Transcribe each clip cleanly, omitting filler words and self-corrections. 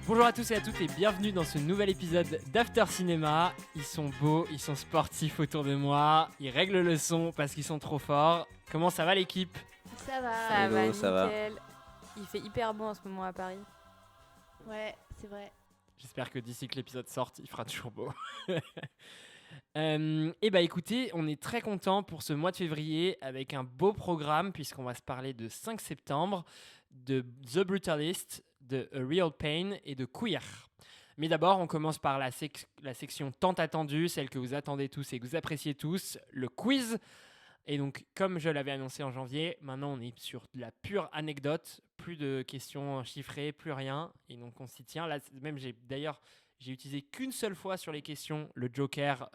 Bonjour à tous et à toutes et bienvenue dans ce nouvel épisode d'After Cinéma. Ils sont beaux, ils sont sportifs autour de moi, ils règlent le son parce qu'ils sont trop forts. Comment ça va l'équipe ? Ça va. Ça Hello, va, ça va. nickel. Il fait hyper beau en ce moment à Paris. Ouais, c'est vrai. J'espère que d'ici que l'épisode sorte, il fera toujours beau. Et bah écoutez, on est très content pour ce mois de février avec un beau programme puisqu'on va se parler de 5 septembre, de The Brutalist, de A Real Pain et de Queer. Mais d'abord, on commence par la section tant attendue, celle que vous attendez tous et que vous appréciez tous, le quiz. Et donc, comme je l'avais annoncé en janvier, maintenant on est sur de la pure anecdote, plus de questions chiffrées, plus rien. Et donc on s'y tient. Là, même j'ai utilisé qu'une seule fois sur les questions le Joker,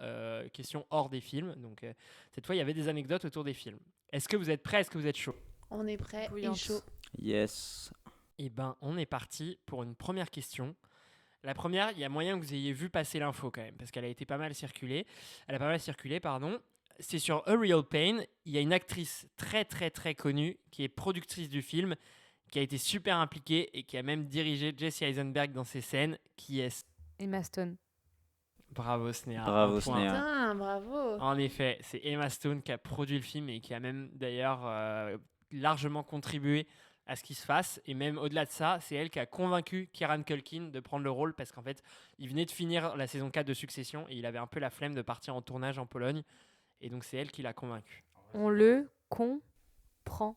questions hors des films. Donc cette fois, il y avait des anecdotes autour des films. Est-ce que vous êtes prêts ? Est-ce que vous êtes chaud ? On est prêt et Bouillante. chaud. Yes. Eh ben, on est parti pour une première question. La première, il y a moyen que vous ayez vu passer l'info quand même, parce qu'elle a été pas mal circulée. Elle a pas mal circulé, pardon. C'est sur A Real Pain. Il y a une actrice très très très connue qui est productrice du film, qui a été super impliquée et qui a même dirigé Jesse Eisenberg dans ses scènes. Qui est Emma Stone. Bravo Snéha. Bravo, un point. Snéha. Putain, bravo. En effet, c'est Emma Stone qui a produit le film et qui a même d'ailleurs largement contribué à ce qui se fasse. Et même au-delà de ça, c'est elle qui a convaincu Kieran Culkin de prendre le rôle parce qu'en fait, il venait de finir la saison 4 de Succession et il avait un peu la flemme de partir en tournage en Pologne. Et donc, c'est elle qui l'a convaincu. On le comprend.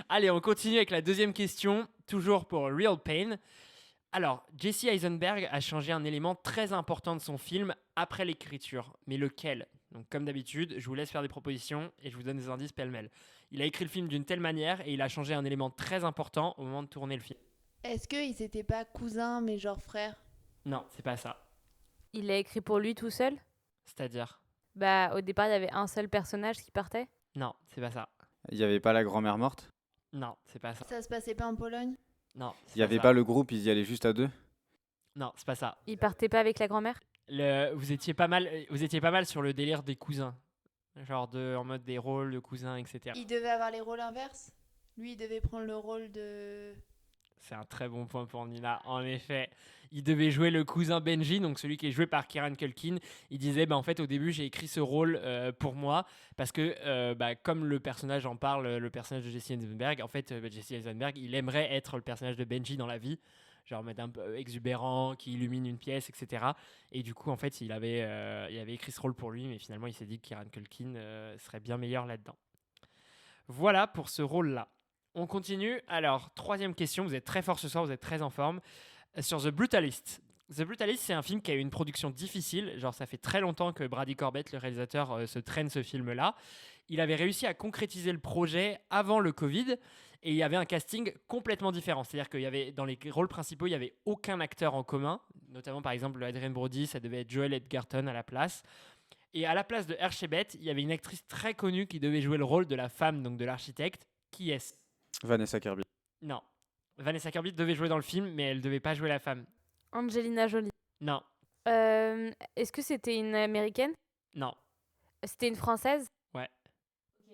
Allez, on continue avec la deuxième question, toujours pour Real Pain. Alors, Jesse Eisenberg a changé un élément très important de son film après l'écriture. Mais lequel ? Donc, comme d'habitude, je vous laisse faire des propositions et je vous donne des indices pêle-mêle. Il a écrit le film d'une telle manière et il a changé un élément très important au moment de tourner le film. Est-ce qu'ils étaient pas cousins mais genre frères? Non, c'est pas ça. Il l'a écrit pour lui tout seul. C'est-à-dire ? Bah, au départ, il y avait un seul personnage qui partait. Non, c'est pas ça. Il n'y avait pas la grand-mère morte? Non, c'est pas ça. Ça se passait pas en Pologne? Non, c'est Il n'y avait ça. pas le groupe, ils y allaient juste à deux? Non, c'est pas ça. Il partait pas avec la grand-mère. Vous étiez pas mal sur le délire des cousins. Genre en mode des rôles de cousins, etc. Ils devaient avoir les rôles inverses? Lui, il devait prendre le rôle de... C'est un très bon point pour Nina. En effet, il devait jouer le cousin Benji, donc celui qui est joué par Kieran Culkin. Il disait, en fait, au début, j'ai écrit ce rôle pour moi parce que, comme le personnage en parle, le personnage de Jesse Eisenberg, en fait, Jesse Eisenberg, il aimerait être le personnage de Benji dans la vie, genre mettre un peu exubérant, qui illumine une pièce, etc. Et du coup, en fait, il avait écrit ce rôle pour lui, mais finalement, il s'est dit que Kieran Culkin serait bien meilleur là-dedans. Voilà pour ce rôle-là. On continue. Alors, troisième question. Vous êtes très fort ce soir, vous êtes très en forme. Sur The Brutalist. The Brutalist, c'est un film qui a eu une production difficile. Genre, ça fait très longtemps que Brady Corbett, le réalisateur, se traîne ce film-là. Il avait réussi à concrétiser le projet avant le Covid et il y avait un casting complètement différent. C'est-à-dire qu'il y avait, dans les rôles principaux, il n'y avait aucun acteur en commun. Notamment, par exemple, Adrien Brody, ça devait être Joel Edgerton à la place. Et à la place de Hershebet, il y avait une actrice très connue qui devait jouer le rôle de la femme, donc de l'architecte. Qui est-ce ? Vanessa Kirby. Non. Vanessa Kirby devait jouer dans le film, mais elle devait pas jouer la femme. Angelina Jolie. Non, Est-ce que c'était une américaine? non. C'était une française?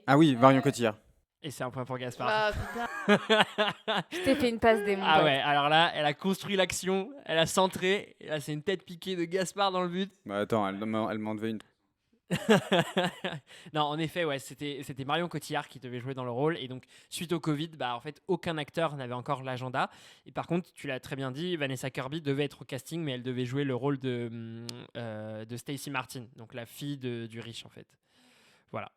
Ah oui, Marion Cotillard. Et c'est un point pour Gaspard. Ah putain. Je t'ai fait une passe des Ah ouais, alors là, elle a construit l'action, elle a centré, et là c'est une tête piquée de Gaspard dans le but. Bah attends, elle m'en devait une. Non, en effet, ouais, c'était Marion Cotillard qui devait jouer dans le rôle. Et donc, suite au Covid, en fait, aucun acteur n'avait encore l'agenda. Et par contre, tu l'as très bien dit, Vanessa Kirby devait être au casting, mais elle devait jouer le rôle de Stacey Martin, donc la fille du riche, en fait. Voilà.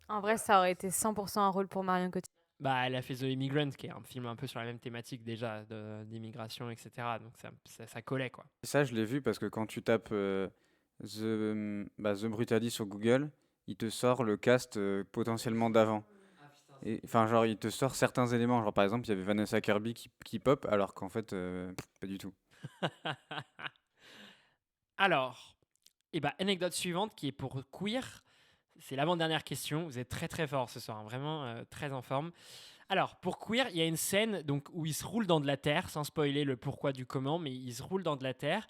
En vrai, ça aurait été 100% un rôle pour Marion Cotillard. Elle a fait The Immigrant, qui est un film un peu sur la même thématique déjà, d'immigration, etc. Donc, ça collait, quoi. Ça, je l'ai vu parce que quand tu tapes The Brutalist sur Google, il te sort le cast potentiellement d'avant. Enfin, genre, il te sort certains éléments. Genre, par exemple, il y avait Vanessa Kirby qui pop, alors qu'en fait, pas du tout. Alors, anecdote suivante qui est pour Queer. C'est l'avant-dernière question. Vous êtes très très fort ce soir, hein, vraiment très en forme. Alors, pour Queer, il y a une scène donc, où il se roule dans de la terre, sans spoiler le pourquoi du comment, mais il se roule dans de la terre.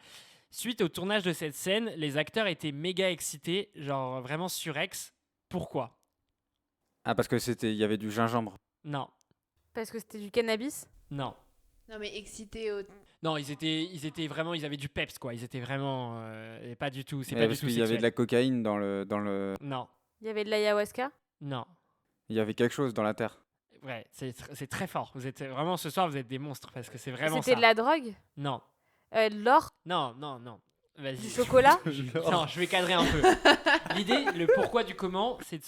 Suite au tournage de cette scène, les acteurs étaient méga excités, genre vraiment surex. Pourquoi ? Ah, parce que il y avait du gingembre. Non, Parce que c'était du cannabis? non. Non, mais excité au. Non, ils étaient vraiment, ils avaient du peps, quoi. Ils étaient vraiment, et pas du tout, c'est Ouais, pas du parce tout qu'il y avait de sexuel. la cocaïne dans le. Non, Il y avait de l'ayahuasca? non. Il y avait quelque chose dans la terre. Ouais, c'est très fort. Vous êtes vraiment, ce soir, vous êtes des monstres, parce que c'est vraiment C'était ça. de la drogue? Non, De l'or? non, non, non. Vas-y. Du chocolat? Non, je vais cadrer un peu. L'idée, le pourquoi du comment, c'est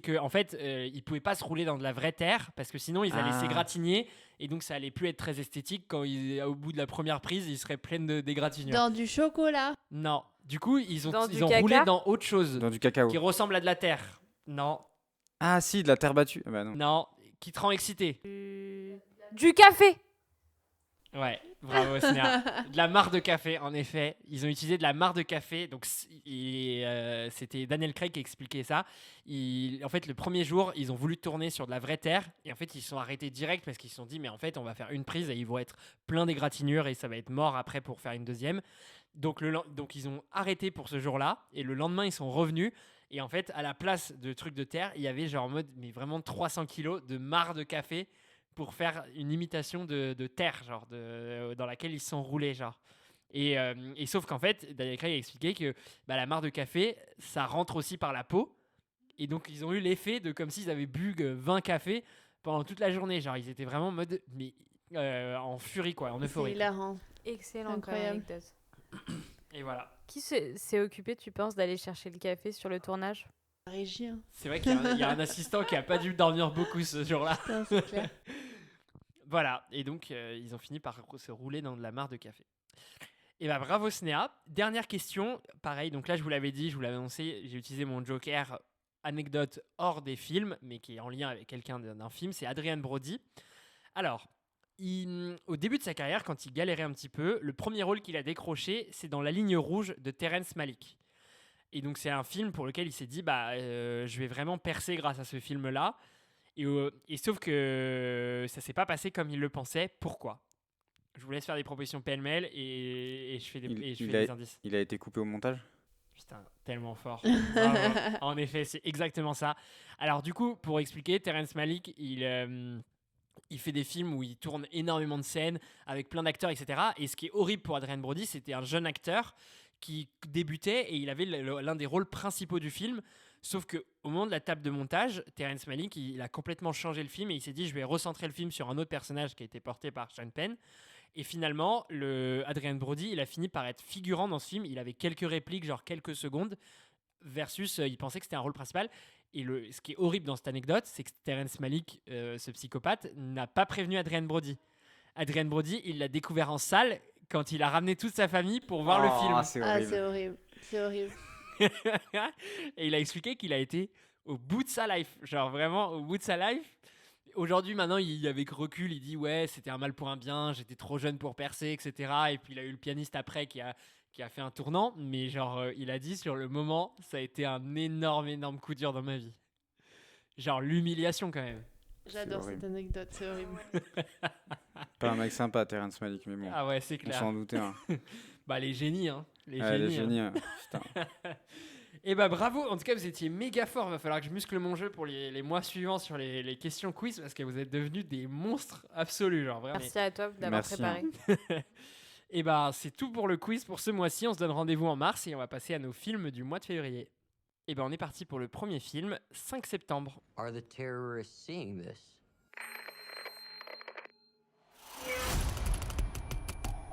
que en fait, ils pouvaient pas se rouler dans de la vraie terre parce que sinon ils allaient Ah. s'égratigner et donc ça allait plus être très esthétique quand au bout de la première prise, ils seraient pleins d'égratignures. Dans du chocolat. Non. Du coup, ils Dans ont du roulé caca? dans autre chose Dans du cacao. qui ressemble à de la terre. Non, Ah si, de la terre battue. Ah bah non. non, qui te rend excité. Du café? Ouais, bravo Snéa. De la marc de café, en effet. Ils ont utilisé de la marc de café. Donc, c'était Daniel Craig qui expliquait ça. En fait, le premier jour, ils ont voulu tourner sur de la vraie terre. Et en fait, ils se sont arrêtés direct parce qu'ils se sont dit, mais en fait, on va faire une prise et ils vont être plein d'égratignures et ça va être mort après pour faire une deuxième. Donc, ils ont arrêté pour ce jour-là. Et le lendemain, ils sont revenus. Et en fait, à la place de trucs de terre, il y avait genre en mode, mais vraiment 300 kilos de marc de café pour faire une imitation de terre, genre, dans laquelle ils se sont roulés, genre. Et sauf qu'en fait, Daniel Craig a expliqué que la marc de café, ça rentre aussi par la peau. Et donc, ils ont eu l'effet de comme s'ils avaient bu 20 cafés pendant toute la journée. Genre, ils étaient vraiment en mode, mais en furie, quoi, en C'est euphorie. hilarant. Excellent, Incroyable. comme anecdote. Et voilà. Qui s'est occupé, tu penses, d'aller chercher le café sur le tournage? La régie, hein. C'est vrai il y a un assistant qui a pas dû dormir beaucoup ce jour-là. Putain, c'est clair. Voilà, et donc ils ont fini par se rouler dans de la marc de café. Et bah bravo Snéa. Dernière question, pareil, donc là je vous l'avais dit, je vous l'avais annoncé, j'ai utilisé mon joker anecdote hors des films, mais qui est en lien avec quelqu'un d'un film, c'est Adrien Brody. Alors, au début de sa carrière, quand il galérait un petit peu, le premier rôle qu'il a décroché, c'est dans La Ligne Rouge de Terrence Malick. Et donc c'est un film pour lequel il s'est dit, je vais vraiment percer grâce à ce film-là. Et sauf que ça s'est pas passé comme il le pensait. Pourquoi? Je vous laisse faire des propositions pêle-mêle et je fais des indices. Il a été coupé au montage. Putain, tellement fort. Bravo. En effet, c'est exactement ça. Alors du coup, pour expliquer, Terrence Malick, il fait des films où il tourne énormément de scènes avec plein d'acteurs, etc. Et ce qui est horrible pour Adrien Brody, c'était un jeune acteur qui débutait et il avait l'un des rôles principaux du film. Sauf qu'au moment de la table de montage, Terrence Malick, il a complètement changé le film et il s'est dit, je vais recentrer le film sur un autre personnage qui a été porté par Sean Penn. Et finalement, Adrien Brody, il a fini par être figurant dans ce film. Il avait quelques répliques, genre quelques secondes, versus il pensait que c'était un rôle principal. Et ce qui est horrible dans cette anecdote, c'est que Terrence Malick, ce psychopathe, n'a pas prévenu Adrien Brody. Adrien Brody, il l'a découvert en salle quand il a ramené toute sa famille pour voir le film. C'est Ah, horrible. c'est horrible. C'est horrible. Et il a expliqué qu'il a été au bout de sa life, genre vraiment au bout de sa life. Aujourd'hui, maintenant, avec recul, il dit ouais, c'était un mal pour un bien, j'étais trop jeune pour percer, etc. Et puis il a eu le pianiste après qui a fait un tournant, mais genre il a dit sur le moment, ça a été un énorme coup dur dans ma vie. Genre l'humiliation quand même. J'adore cette anecdote, c'est horrible. Pas un mec sympa, Terrence Malick, mais bon. Ah ouais, c'est On clair. s'en doutait. Hein. Les génies, hein. Les génies. hein. Putain. Et bravo, en tout cas vous étiez méga fort, il va falloir que je muscle mon jeu pour les mois suivants sur les questions quiz parce que vous êtes devenus des monstres absolus, genre vraiment. Merci à toi d'avoir préparé. Et c'est tout pour le quiz pour ce mois-ci, on se donne rendez-vous en mars et on va passer à nos films du mois de février. Et on est parti pour le premier film, 5 septembre. Are the terrorists seeing this?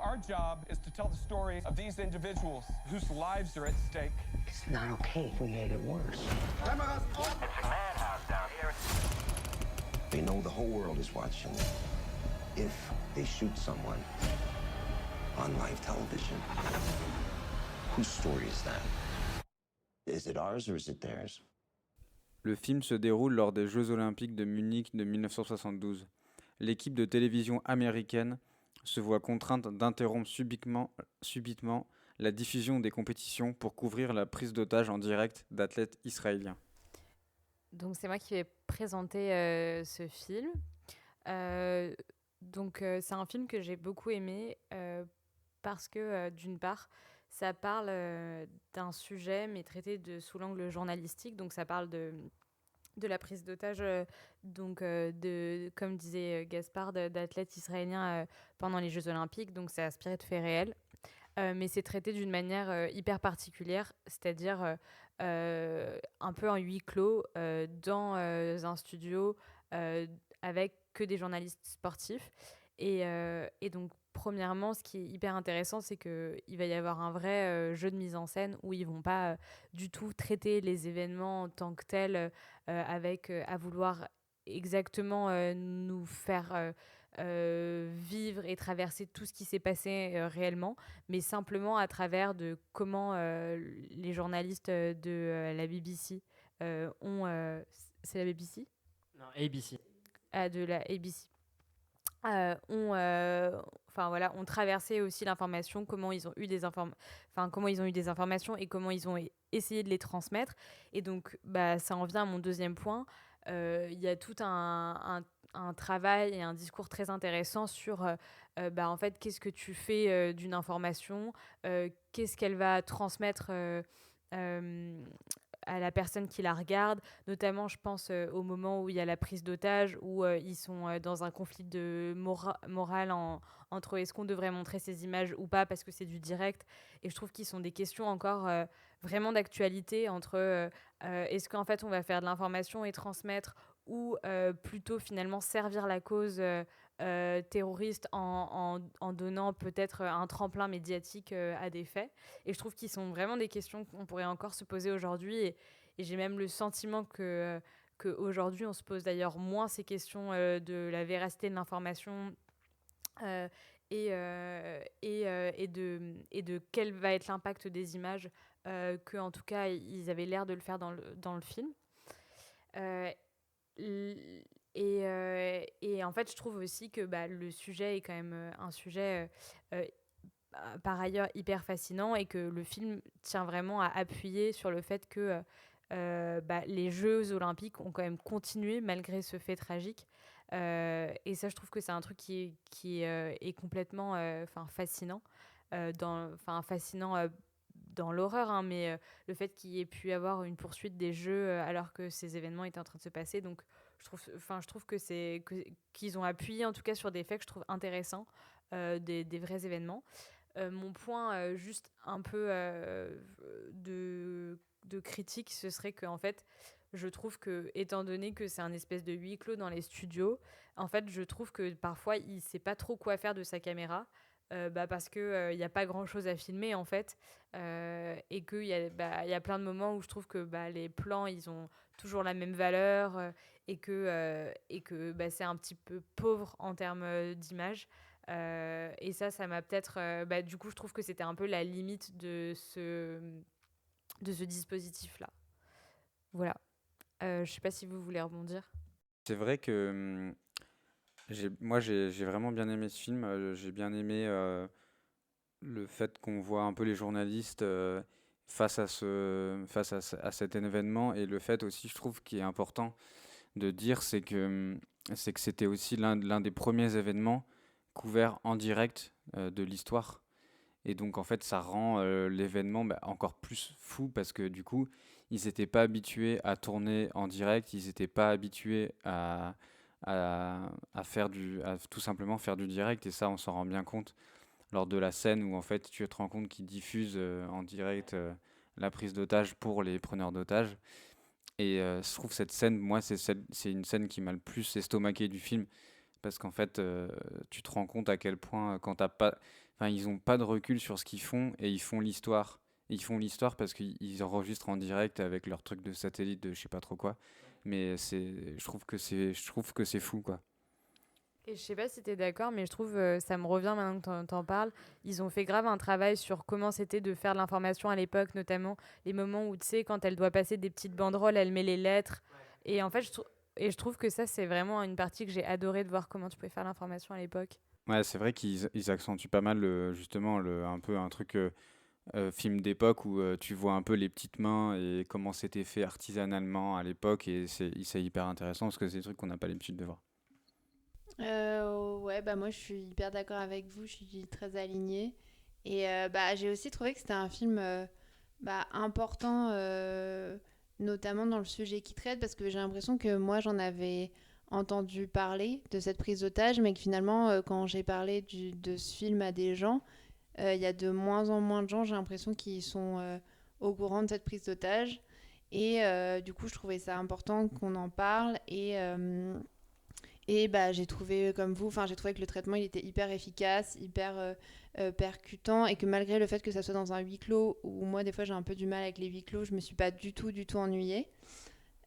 Our job is to tell the story of these individuals whose lives are at stake. It's not okay if we made it worse. They know the whole world is watching. If they shoot someone on live television, whose story is that? Is it ours or is it theirs? Le film se déroule lors des Jeux Olympiques de Munich de 1972. L'équipe de télévision américaine se voit contrainte d'interrompre subitement la diffusion des compétitions pour couvrir la prise d'otages en direct d'athlètes israéliens. Donc c'est moi qui vais présenter ce film. C'est un film que j'ai beaucoup aimé parce que d'une part, ça parle d'un sujet mais traité sous l'angle journalistique. Donc ça parle de la prise d'otage, donc comme disait Gaspard, d'athlètes israéliens pendant les Jeux Olympiques. Donc c'est inspiré de faits réels. Mais c'est traité d'une manière hyper particulière, c'est-à-dire un peu en huis clos, dans un studio avec que des journalistes sportifs. Et donc, premièrement, ce qui est hyper intéressant, c'est qu'il va y avoir un vrai jeu de mise en scène où ils vont pas du tout traiter les événements en tant que tels, avec à vouloir exactement nous faire vivre et traverser tout ce qui s'est passé réellement, mais simplement à travers de comment les journalistes de la BBC ont... c'est la BBC Non, ABC. De la ABC. Ont traversé aussi l'information, comment ils ont eu des informations et comment ils ont essayé de les transmettre. Et donc, ça en vient à mon deuxième point. Il y a tout un travail et un discours très intéressant sur, en fait, qu'est-ce que tu fais d'une information, qu'est-ce qu'elle va transmettre à la personne qui la regarde. Notamment, je pense au moment où il y a la prise d'otage, où ils sont dans un conflit de morale entre est-ce qu'on devrait montrer ces images ou pas, parce que c'est du direct. Et je trouve qu'ils sont des questions encore vraiment d'actualité, entre est-ce qu'en fait on va faire de l'information et transmettre, ou plutôt finalement servir la cause terroriste en donnant peut-être un tremplin médiatique à des faits. Et je trouve qu'ils sont vraiment des questions qu'on pourrait encore se poser aujourd'hui. Et j'ai même le sentiment qu'aujourd'hui, on se pose d'ailleurs moins ces questions de la véracité de l'information et de quel va être l'impact des images, qu'en tout cas, ils avaient l'air de le faire dans le film. Et en fait, je trouve aussi que le sujet est quand même un sujet par ailleurs hyper fascinant, et que le film tient vraiment à appuyer sur le fait que les Jeux Olympiques ont quand même continué malgré ce fait tragique. Et ça, je trouve que c'est un truc qui est complètement fascinant. Fascinant dans l'horreur, hein, mais le fait qu'il y ait pu avoir une poursuite des Jeux alors que ces événements étaient en train de se passer. Donc, je trouve qu'ils ont appuyé en tout cas sur des faits que je trouve intéressants, des vrais événements. Mon point juste un peu de critique, ce serait qu'en fait, je trouve que, étant donné que c'est un espèce de huis clos dans les studios, en fait, je trouve que parfois, il sait pas trop quoi faire de sa caméra. Parce qu'il n'y a pas grand chose à filmer en fait, et qu'il y a plein de moments où je trouve que les plans ils ont toujours la même valeur, et que c'est un petit peu pauvre en termes d'image, et ça m'a peut-être du coup je trouve que c'était un peu la limite de ce dispositif là. Voilà. Je sais pas si vous voulez rebondir. C'est vrai que j'ai vraiment bien aimé ce film. J'ai bien aimé le fait qu'on voit un peu les journalistes face à cet événement, et le fait aussi, je trouve, qui est important de dire, c'est que c'était aussi l'un des premiers événements couverts en direct de l'histoire. Et donc, en fait, ça rend l'événement encore plus fou, parce que du coup, ils n'étaient pas habitués à tourner en direct, ils n'étaient pas habitués à tout simplement faire du direct. Et ça, on s'en rend bien compte lors de la scène où, en fait, tu te rends compte qu'ils diffusent en direct la prise d'otage pour les preneurs d'otages. Et je trouve cette scène, moi, c'est une scène qui m'a le plus estomaqué du film, parce qu'en fait, tu te rends compte à quel point, quand t'as pas, enfin, ils ont pas de recul sur ce qu'ils font, et ils font l'histoire. Ils font l'histoire parce qu'ils enregistrent en direct avec leur truc de satellite, de je sais pas trop quoi. Mais je trouve que c'est fou, quoi. Et je sais pas si t'es d'accord, mais je trouve, ça me revient maintenant que t'en parles, ils ont fait grave un travail sur comment c'était de faire de l'information à l'époque, notamment les moments où, tu sais, quand elle doit passer des petites banderoles, elle met les lettres. Et en fait, je trouve que ça, c'est vraiment une partie que j'ai adoré, de voir comment tu pouvais faire l'information à l'époque. Ouais, c'est vrai qu'ils accentuent pas mal, justement, un peu un truc film d'époque où tu vois un peu les petites mains et comment c'était fait artisanalement à l'époque, et c'est hyper intéressant parce que c'est des trucs qu'on n'a pas l'habitude de voir. Ouais, moi je suis hyper d'accord avec vous, je suis très alignée. Et j'ai aussi trouvé que c'était un film important notamment dans le sujet qu'il traite, parce que j'ai l'impression que moi, j'en avais entendu parler de cette prise d'otage, mais que finalement, quand j'ai parlé de ce film à des gens, il y a de moins en moins de gens, j'ai l'impression, qui sont au courant de cette prise d'otage. Et du coup, je trouvais ça important qu'on en parle. Et bah, j'ai trouvé comme vous, enfin j'ai trouvé que le traitement il était hyper efficace, hyper percutant, et que malgré le fait que ça soit dans un huis clos, où moi des fois j'ai un peu du mal avec les huis clos, je me suis pas du tout ennuyée.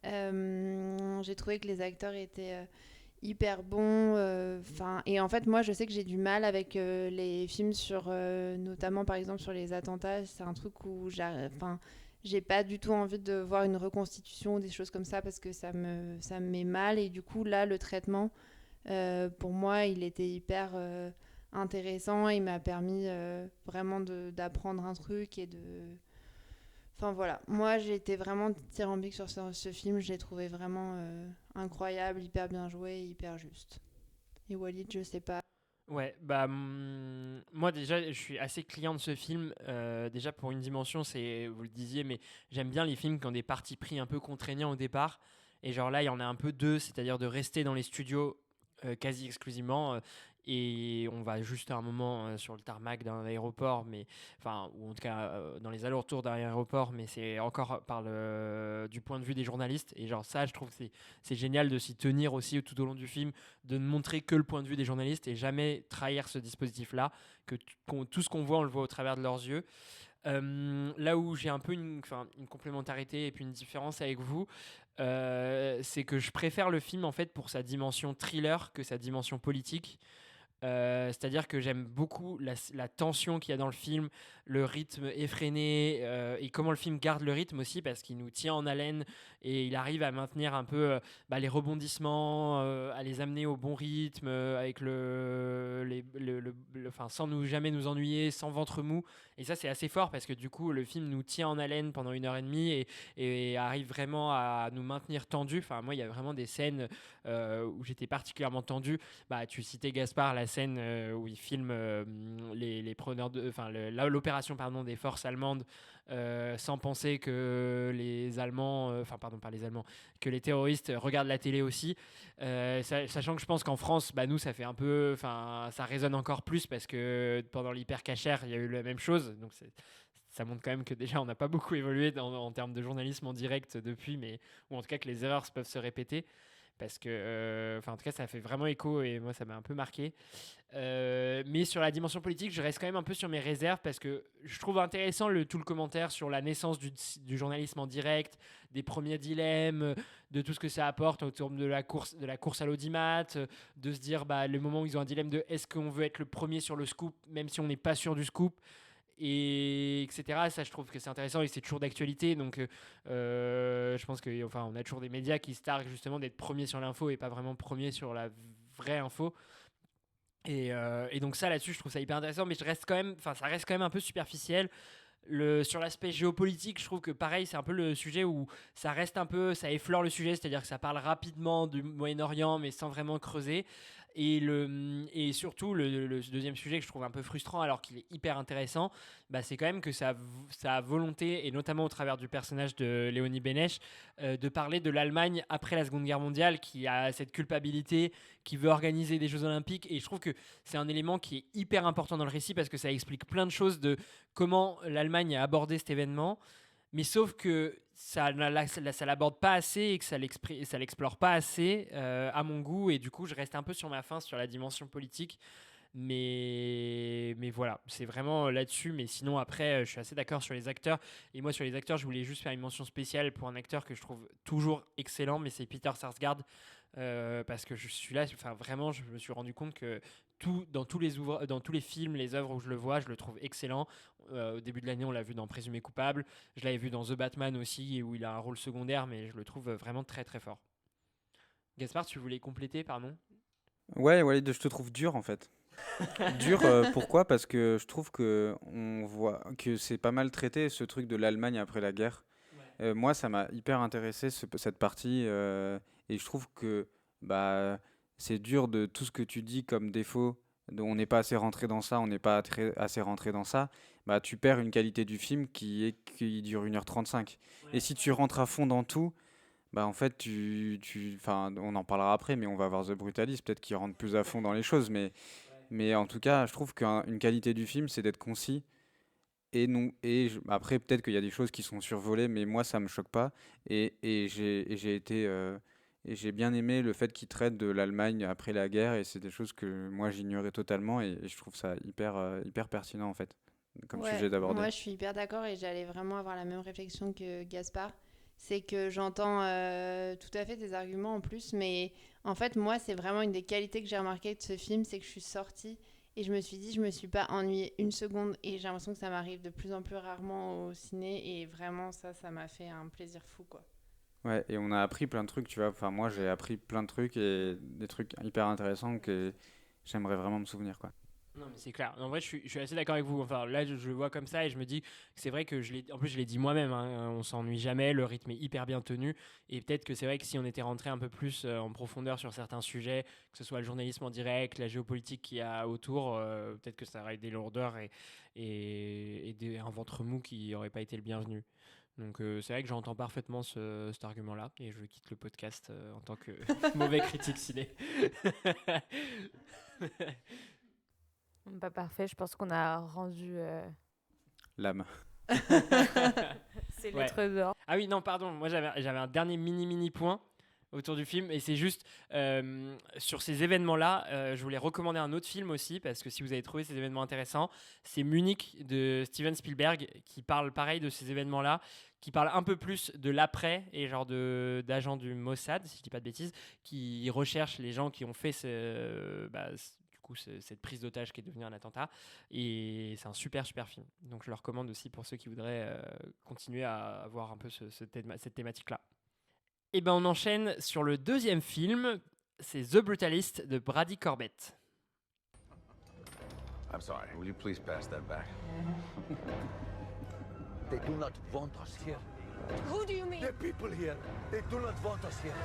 J'ai trouvé que les acteurs étaient hyper bons. Et en fait moi je sais que j'ai du mal avec les films sur, notamment par exemple sur les attentats, c'est un truc où j'ai pas du tout envie de voir une reconstitution ou des choses comme ça parce que ça me met mal. Et du coup, là, le traitement, pour moi, il était hyper intéressant. Il m'a permis vraiment d'apprendre un truc et de... Enfin voilà, moi j'ai été vraiment dithyrambique sur ce film. Je l'ai trouvé vraiment incroyable, hyper bien joué, hyper juste. Et Walid, je sais pas. Ouais, bah moi déjà je suis assez client de ce film. Déjà pour une dimension, c'est, vous le disiez, mais j'aime bien les films qui ont des partis pris un peu contraignants au départ. Et genre là, il y en a un peu deux, c'est-à-dire de rester dans les studios quasi exclusivement. Et on va juste à un moment sur le tarmac d'un aéroport, mais enfin, ou en tout cas dans les alentours d'un aéroport, mais c'est encore du point de vue des journalistes. Et genre ça, je trouve que c'est génial de s'y tenir aussi tout au long du film, de ne montrer que le point de vue des journalistes et jamais trahir ce dispositif-là, que tout ce qu'on voit, on le voit au travers de leurs yeux. Là où j'ai un peu une complémentarité et puis une différence avec vous, c'est que je préfère le film en fait pour sa dimension thriller que sa dimension politique. C'est-à-dire que j'aime beaucoup la tension qu'il y a dans le film, le rythme effréné et comment le film garde le rythme aussi parce qu'il nous tient en haleine et il arrive à maintenir un peu les rebondissements, à les amener au bon rythme avec enfin, sans jamais nous ennuyer, sans ventre mou. Et ça c'est assez fort parce que du coup le film nous tient en haleine pendant 1 heure et demie et arrive vraiment à nous maintenir tendus. Enfin moi il y a vraiment des scènes où j'étais particulièrement tendu. Bah, tu citais Gaspard, la scène où il filme les preneurs l'opération pardon, des forces allemandes sans penser que les Allemands, pardon, pas les Allemands, que les terroristes regardent la télé aussi. Sachant que je pense qu'en France, bah, nous, ça fait un peu, ça résonne encore plus parce que pendant l'hyper-cachère, il y a eu la même chose. Donc ça montre quand même que déjà, on n'a pas beaucoup évolué en termes de journalisme en direct depuis, ou en tout cas que les erreurs peuvent se répéter parce que, en tout cas, ça fait vraiment écho et moi, ça m'a un peu marqué. Mais sur la dimension politique, je reste quand même un peu sur mes réserves parce que je trouve intéressant tout le commentaire sur la naissance du journalisme en direct, des premiers dilemmes, de tout ce que ça apporte autour de la course à l'audimat, de se dire le moment où ils ont un dilemme de est-ce qu'on veut être le premier sur le scoop, même si on n'est pas sûr du scoop. Et etc. Ça, je trouve que c'est intéressant et c'est toujours d'actualité. Donc, je pense que, on a toujours des médias qui se targuent justement d'être premiers sur l'info et pas vraiment premiers sur la vraie info. Et donc ça là-dessus, je trouve ça hyper intéressant, mais ça reste quand même un peu superficiel. Sur l'aspect géopolitique, je trouve que pareil, c'est un peu le sujet où ça reste un peu, ça effleure le sujet, c'est-à-dire que ça parle rapidement du Moyen-Orient, mais sans vraiment creuser. Et surtout, le deuxième sujet que je trouve un peu frustrant, alors qu'il est hyper intéressant, c'est quand même que ça a volonté, et notamment au travers du personnage de Léonie Bénèche, de parler de l'Allemagne après la Seconde Guerre mondiale, qui a cette culpabilité, qui veut organiser des Jeux Olympiques. Et je trouve que c'est un élément qui est hyper important dans le récit parce que ça explique plein de choses de comment l'Allemagne a abordé cet événement. Mais sauf que ça l'aborde pas assez et que ça l'explore pas assez à mon goût. Et du coup, je reste un peu sur ma faim sur la dimension politique. Mais voilà, c'est vraiment là-dessus. Mais sinon, après, je suis assez d'accord sur les acteurs. Et moi, sur les acteurs, je voulais juste faire une mention spéciale pour un acteur que je trouve toujours excellent, mais c'est Peter Sarsgaard. Parce que je suis là, vraiment, je me suis rendu compte que dans tous les films, les œuvres où je le vois, je le trouve excellent. Au début de l'année, on l'a vu dans Présumé coupable. Je l'avais vu dans The Batman aussi, où il a un rôle secondaire, mais je le trouve vraiment très très fort. Gaspard, tu voulais compléter, pardon? Ouais, je te trouve dur en fait. Dur, pourquoi? Parce que je trouve que on voit que c'est pas mal traité ce truc de l'Allemagne après la guerre. Moi, ça m'a hyper intéressé cette partie et je trouve que bah c'est dur de tout ce que tu dis comme défaut on n'est pas assez rentré dans ça, on n'est pas assez rentré dans ça, bah tu perds une qualité du film qui dure 1h35. Et si tu rentres à fond dans tout, bah en fait enfin, on en parlera après, mais on va voir The Brutalist, peut-être qu'il rentre plus à fond dans les choses, mais en tout cas, je trouve qu'une qualité du film, c'est d'être concis. Après, peut-être qu'il y a des choses qui sont survolées, mais moi, ça me choque pas. Et j'ai bien aimé le fait qu'il traite de l'Allemagne après la guerre, et c'est des choses que moi, j'ignorais totalement, et je trouve ça hyper pertinent, en fait, comme Ouais, sujet d'aborder. moi je suis hyper d'accord et j'allais vraiment avoir la même réflexion que Gaspard. C'est que j'entends tout à fait tes arguments en plus, mais en fait, moi, c'est vraiment une des qualités que j'ai remarqué de ce film, c'est que je suis sortie et je me suis dit, je me suis pas ennuyée une seconde et j'ai l'impression que ça m'arrive de plus en plus rarement au ciné et vraiment, ça m'a fait un plaisir fou, quoi. Ouais, et on a appris plein de trucs, tu vois. Enfin, moi, j'ai appris plein de trucs et des trucs hyper intéressants que j'aimerais vraiment me souvenir, quoi. Non, mais c'est clair. En vrai, je suis assez d'accord avec vous. Enfin, là, je le vois comme ça et je me dis que c'est vrai que en plus, je l'ai dit moi-même, hein, on s'ennuie jamais, le rythme est hyper bien tenu. Et peut-être que c'est vrai que si on était rentré un peu plus en profondeur sur certains sujets, que ce soit le journalisme en direct, la géopolitique qu'il y a autour, peut-être que ça aurait des lourdeurs et un ventre mou qui n'aurait pas été le bienvenu. Donc c'est vrai que j'entends parfaitement cet argument-là et je quitte le podcast en tant que mauvais critique ciné. Pas parfait, je pense qu'on a rendu L'âme. ces Ouais. lettres d'or. Ah oui, non, pardon, moi j'avais un dernier mini point autour du film et c'est juste sur ces événements-là, je voulais recommander un autre film aussi parce que si vous avez trouvé ces événements intéressants, c'est Munich de Steven Spielberg qui parle pareil de ces événements-là, qui parle un peu plus de l'après et genre d'agents du Mossad, si je dis pas de bêtises, qui recherchent les gens qui ont fait cette prise d'otage qui est devenue un attentat et c'est un super film, donc je le recommande aussi pour ceux qui voudraient continuer à avoir un peu cette thématique là. Et ben on enchaîne sur le deuxième film, c'est The Brutalist de Brady Corbett. I'm sorry. Will you please pass that back? They do not want us here. Who do you mean? The people here, they do not want us here.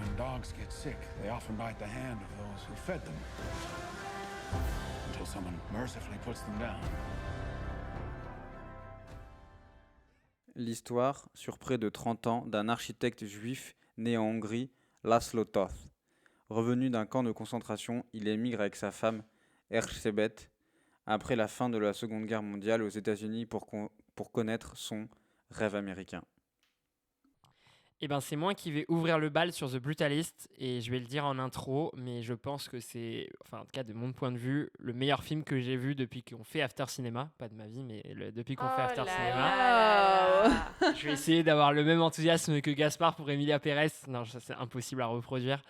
When dogs get sick, they often bite the hand of those who fed them. Until someone mercifully puts them down. L'histoire, sur près de 30 ans, d'un architecte juif né en Hongrie, Laszlo Toth. Revenu d'un camp de concentration, il émigre avec sa femme, Erzsébet, après la fin de la Seconde Guerre mondiale aux États-Unis pour connaître son rêve américain. Et ben c'est moi qui vais ouvrir le bal sur The Brutalist et je vais le dire en intro, mais je pense que c'est, enfin en tout cas de mon point de vue, le meilleur film que j'ai vu depuis qu'on fait After Cinéma, pas de ma vie, mais depuis qu'on fait After Cinéma. Je vais essayer d'avoir le même enthousiasme que Gaspard pour Emilia Pérez. Non, ça c'est impossible à reproduire.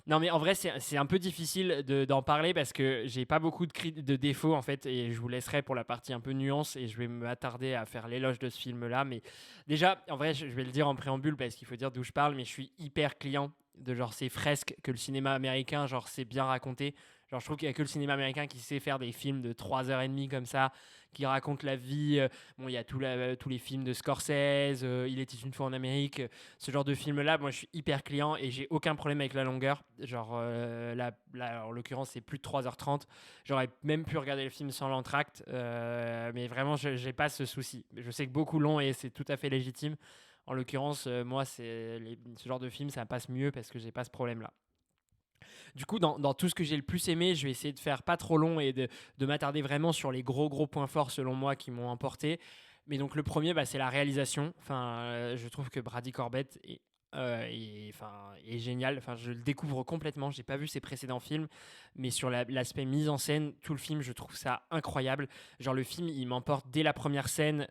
Non, mais en vrai, c'est un peu difficile d'en parler parce que j'ai pas beaucoup de défauts en fait, et je vous laisserai pour la partie un peu nuance et je vais m'attarder à faire l'éloge de ce film-là. Mais déjà, en vrai, je vais le dire en préambule parce qu'il faut dire d'où je parle, mais je suis hyper client de genre ces fresques que le cinéma américain, genre c'est bien raconté. Genre, je trouve qu'il n'y a que le cinéma américain qui sait faire des films de 3h30 comme ça, qui racontent la vie. Bon, il y a tous les films de Scorsese, Il était une fois en Amérique. Ce genre de film-là, moi, je suis hyper client et j'ai aucun problème avec la longueur. Genre, là, en l'occurrence, c'est plus de 3h30. J'aurais même pu regarder le film sans l'entracte, mais vraiment, je n'ai pas ce souci. Je sais que beaucoup l'ont et c'est tout à fait légitime. En l'occurrence, moi, ce genre de film, ça passe mieux parce que j'ai pas ce problème-là. Du coup, dans tout ce que j'ai le plus aimé, je vais essayer de faire pas trop long et de m'attarder vraiment sur les gros points forts selon moi qui m'ont emporté. Mais donc le premier, c'est la réalisation. Enfin, je trouve que Brady Corbett est génial. Enfin, je le découvre complètement. J'ai pas vu ses précédents films, mais sur l'aspect mise en scène, tout le film, je trouve ça incroyable. Genre le film, il m'emporte dès la première scène,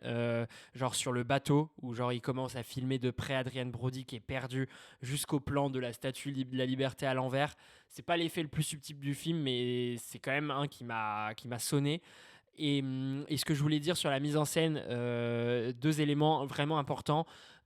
genre sur le bateau où genre il commence à filmer de près Adrien Brody qui est perdu jusqu'au plan de la statue de la Liberté à l'envers. C'est pas l'effet le plus subtil du film, mais c'est quand même un qui m'a sonné. Et ce que je voulais dire sur la mise en scène, deux éléments vraiment importants.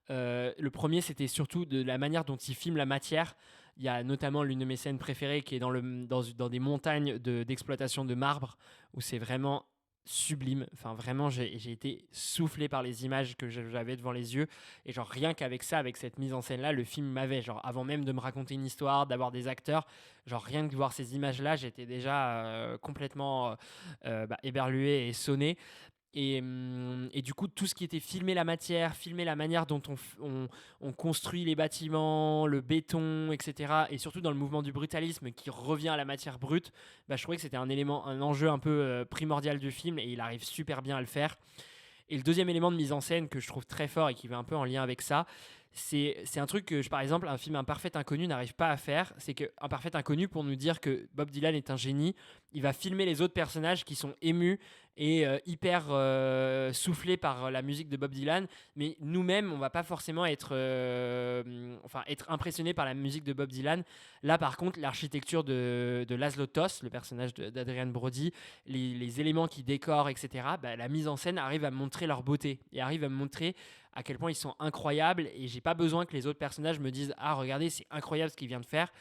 Le premier, c'était surtout de la manière dont il filme la matière. Il y a notamment l'une de mes scènes préférées qui est dans des montagnes d'exploitation de marbre, où c'est vraiment sublime. Enfin, vraiment, j'ai été soufflé par les images que j'avais devant les yeux. Et genre, rien qu'avec ça, avec cette mise en scène-là, le film m'avait. Genre, avant même de me raconter une histoire, d'avoir des acteurs, genre, rien que de voir ces images-là, j'étais déjà complètement éberlué et sonné. Et du coup, tout ce qui était filmer la matière, filmer la manière dont on construit les bâtiments, le béton, etc. Et surtout dans le mouvement du brutalisme qui revient à la matière brute, je trouvais que c'était un enjeu un peu primordial du film et il arrive super bien à le faire. Et le deuxième élément de mise en scène que je trouve très fort et qui va un peu en lien avec ça, c'est un truc que, par exemple, un film Un Parfait Inconnu n'arrive pas à faire. C'est qu'un Parfait Inconnu, pour nous dire que Bob Dylan est un génie, il va filmer les autres personnages qui sont émus et hyper soufflés par la musique de Bob Dylan. Mais nous-mêmes, on va pas forcément être impressionnés par la musique de Bob Dylan. Là, par contre, l'architecture de Laszlo Tosz, le personnage d'Adrian Brody, les éléments qui décorent, etc., la mise en scène arrive à montrer leur beauté et arrive à montrer à quel point ils sont incroyables et j'ai pas besoin que les autres personnages me disent ah regardez c'est incroyable ce qu'il vient de faire.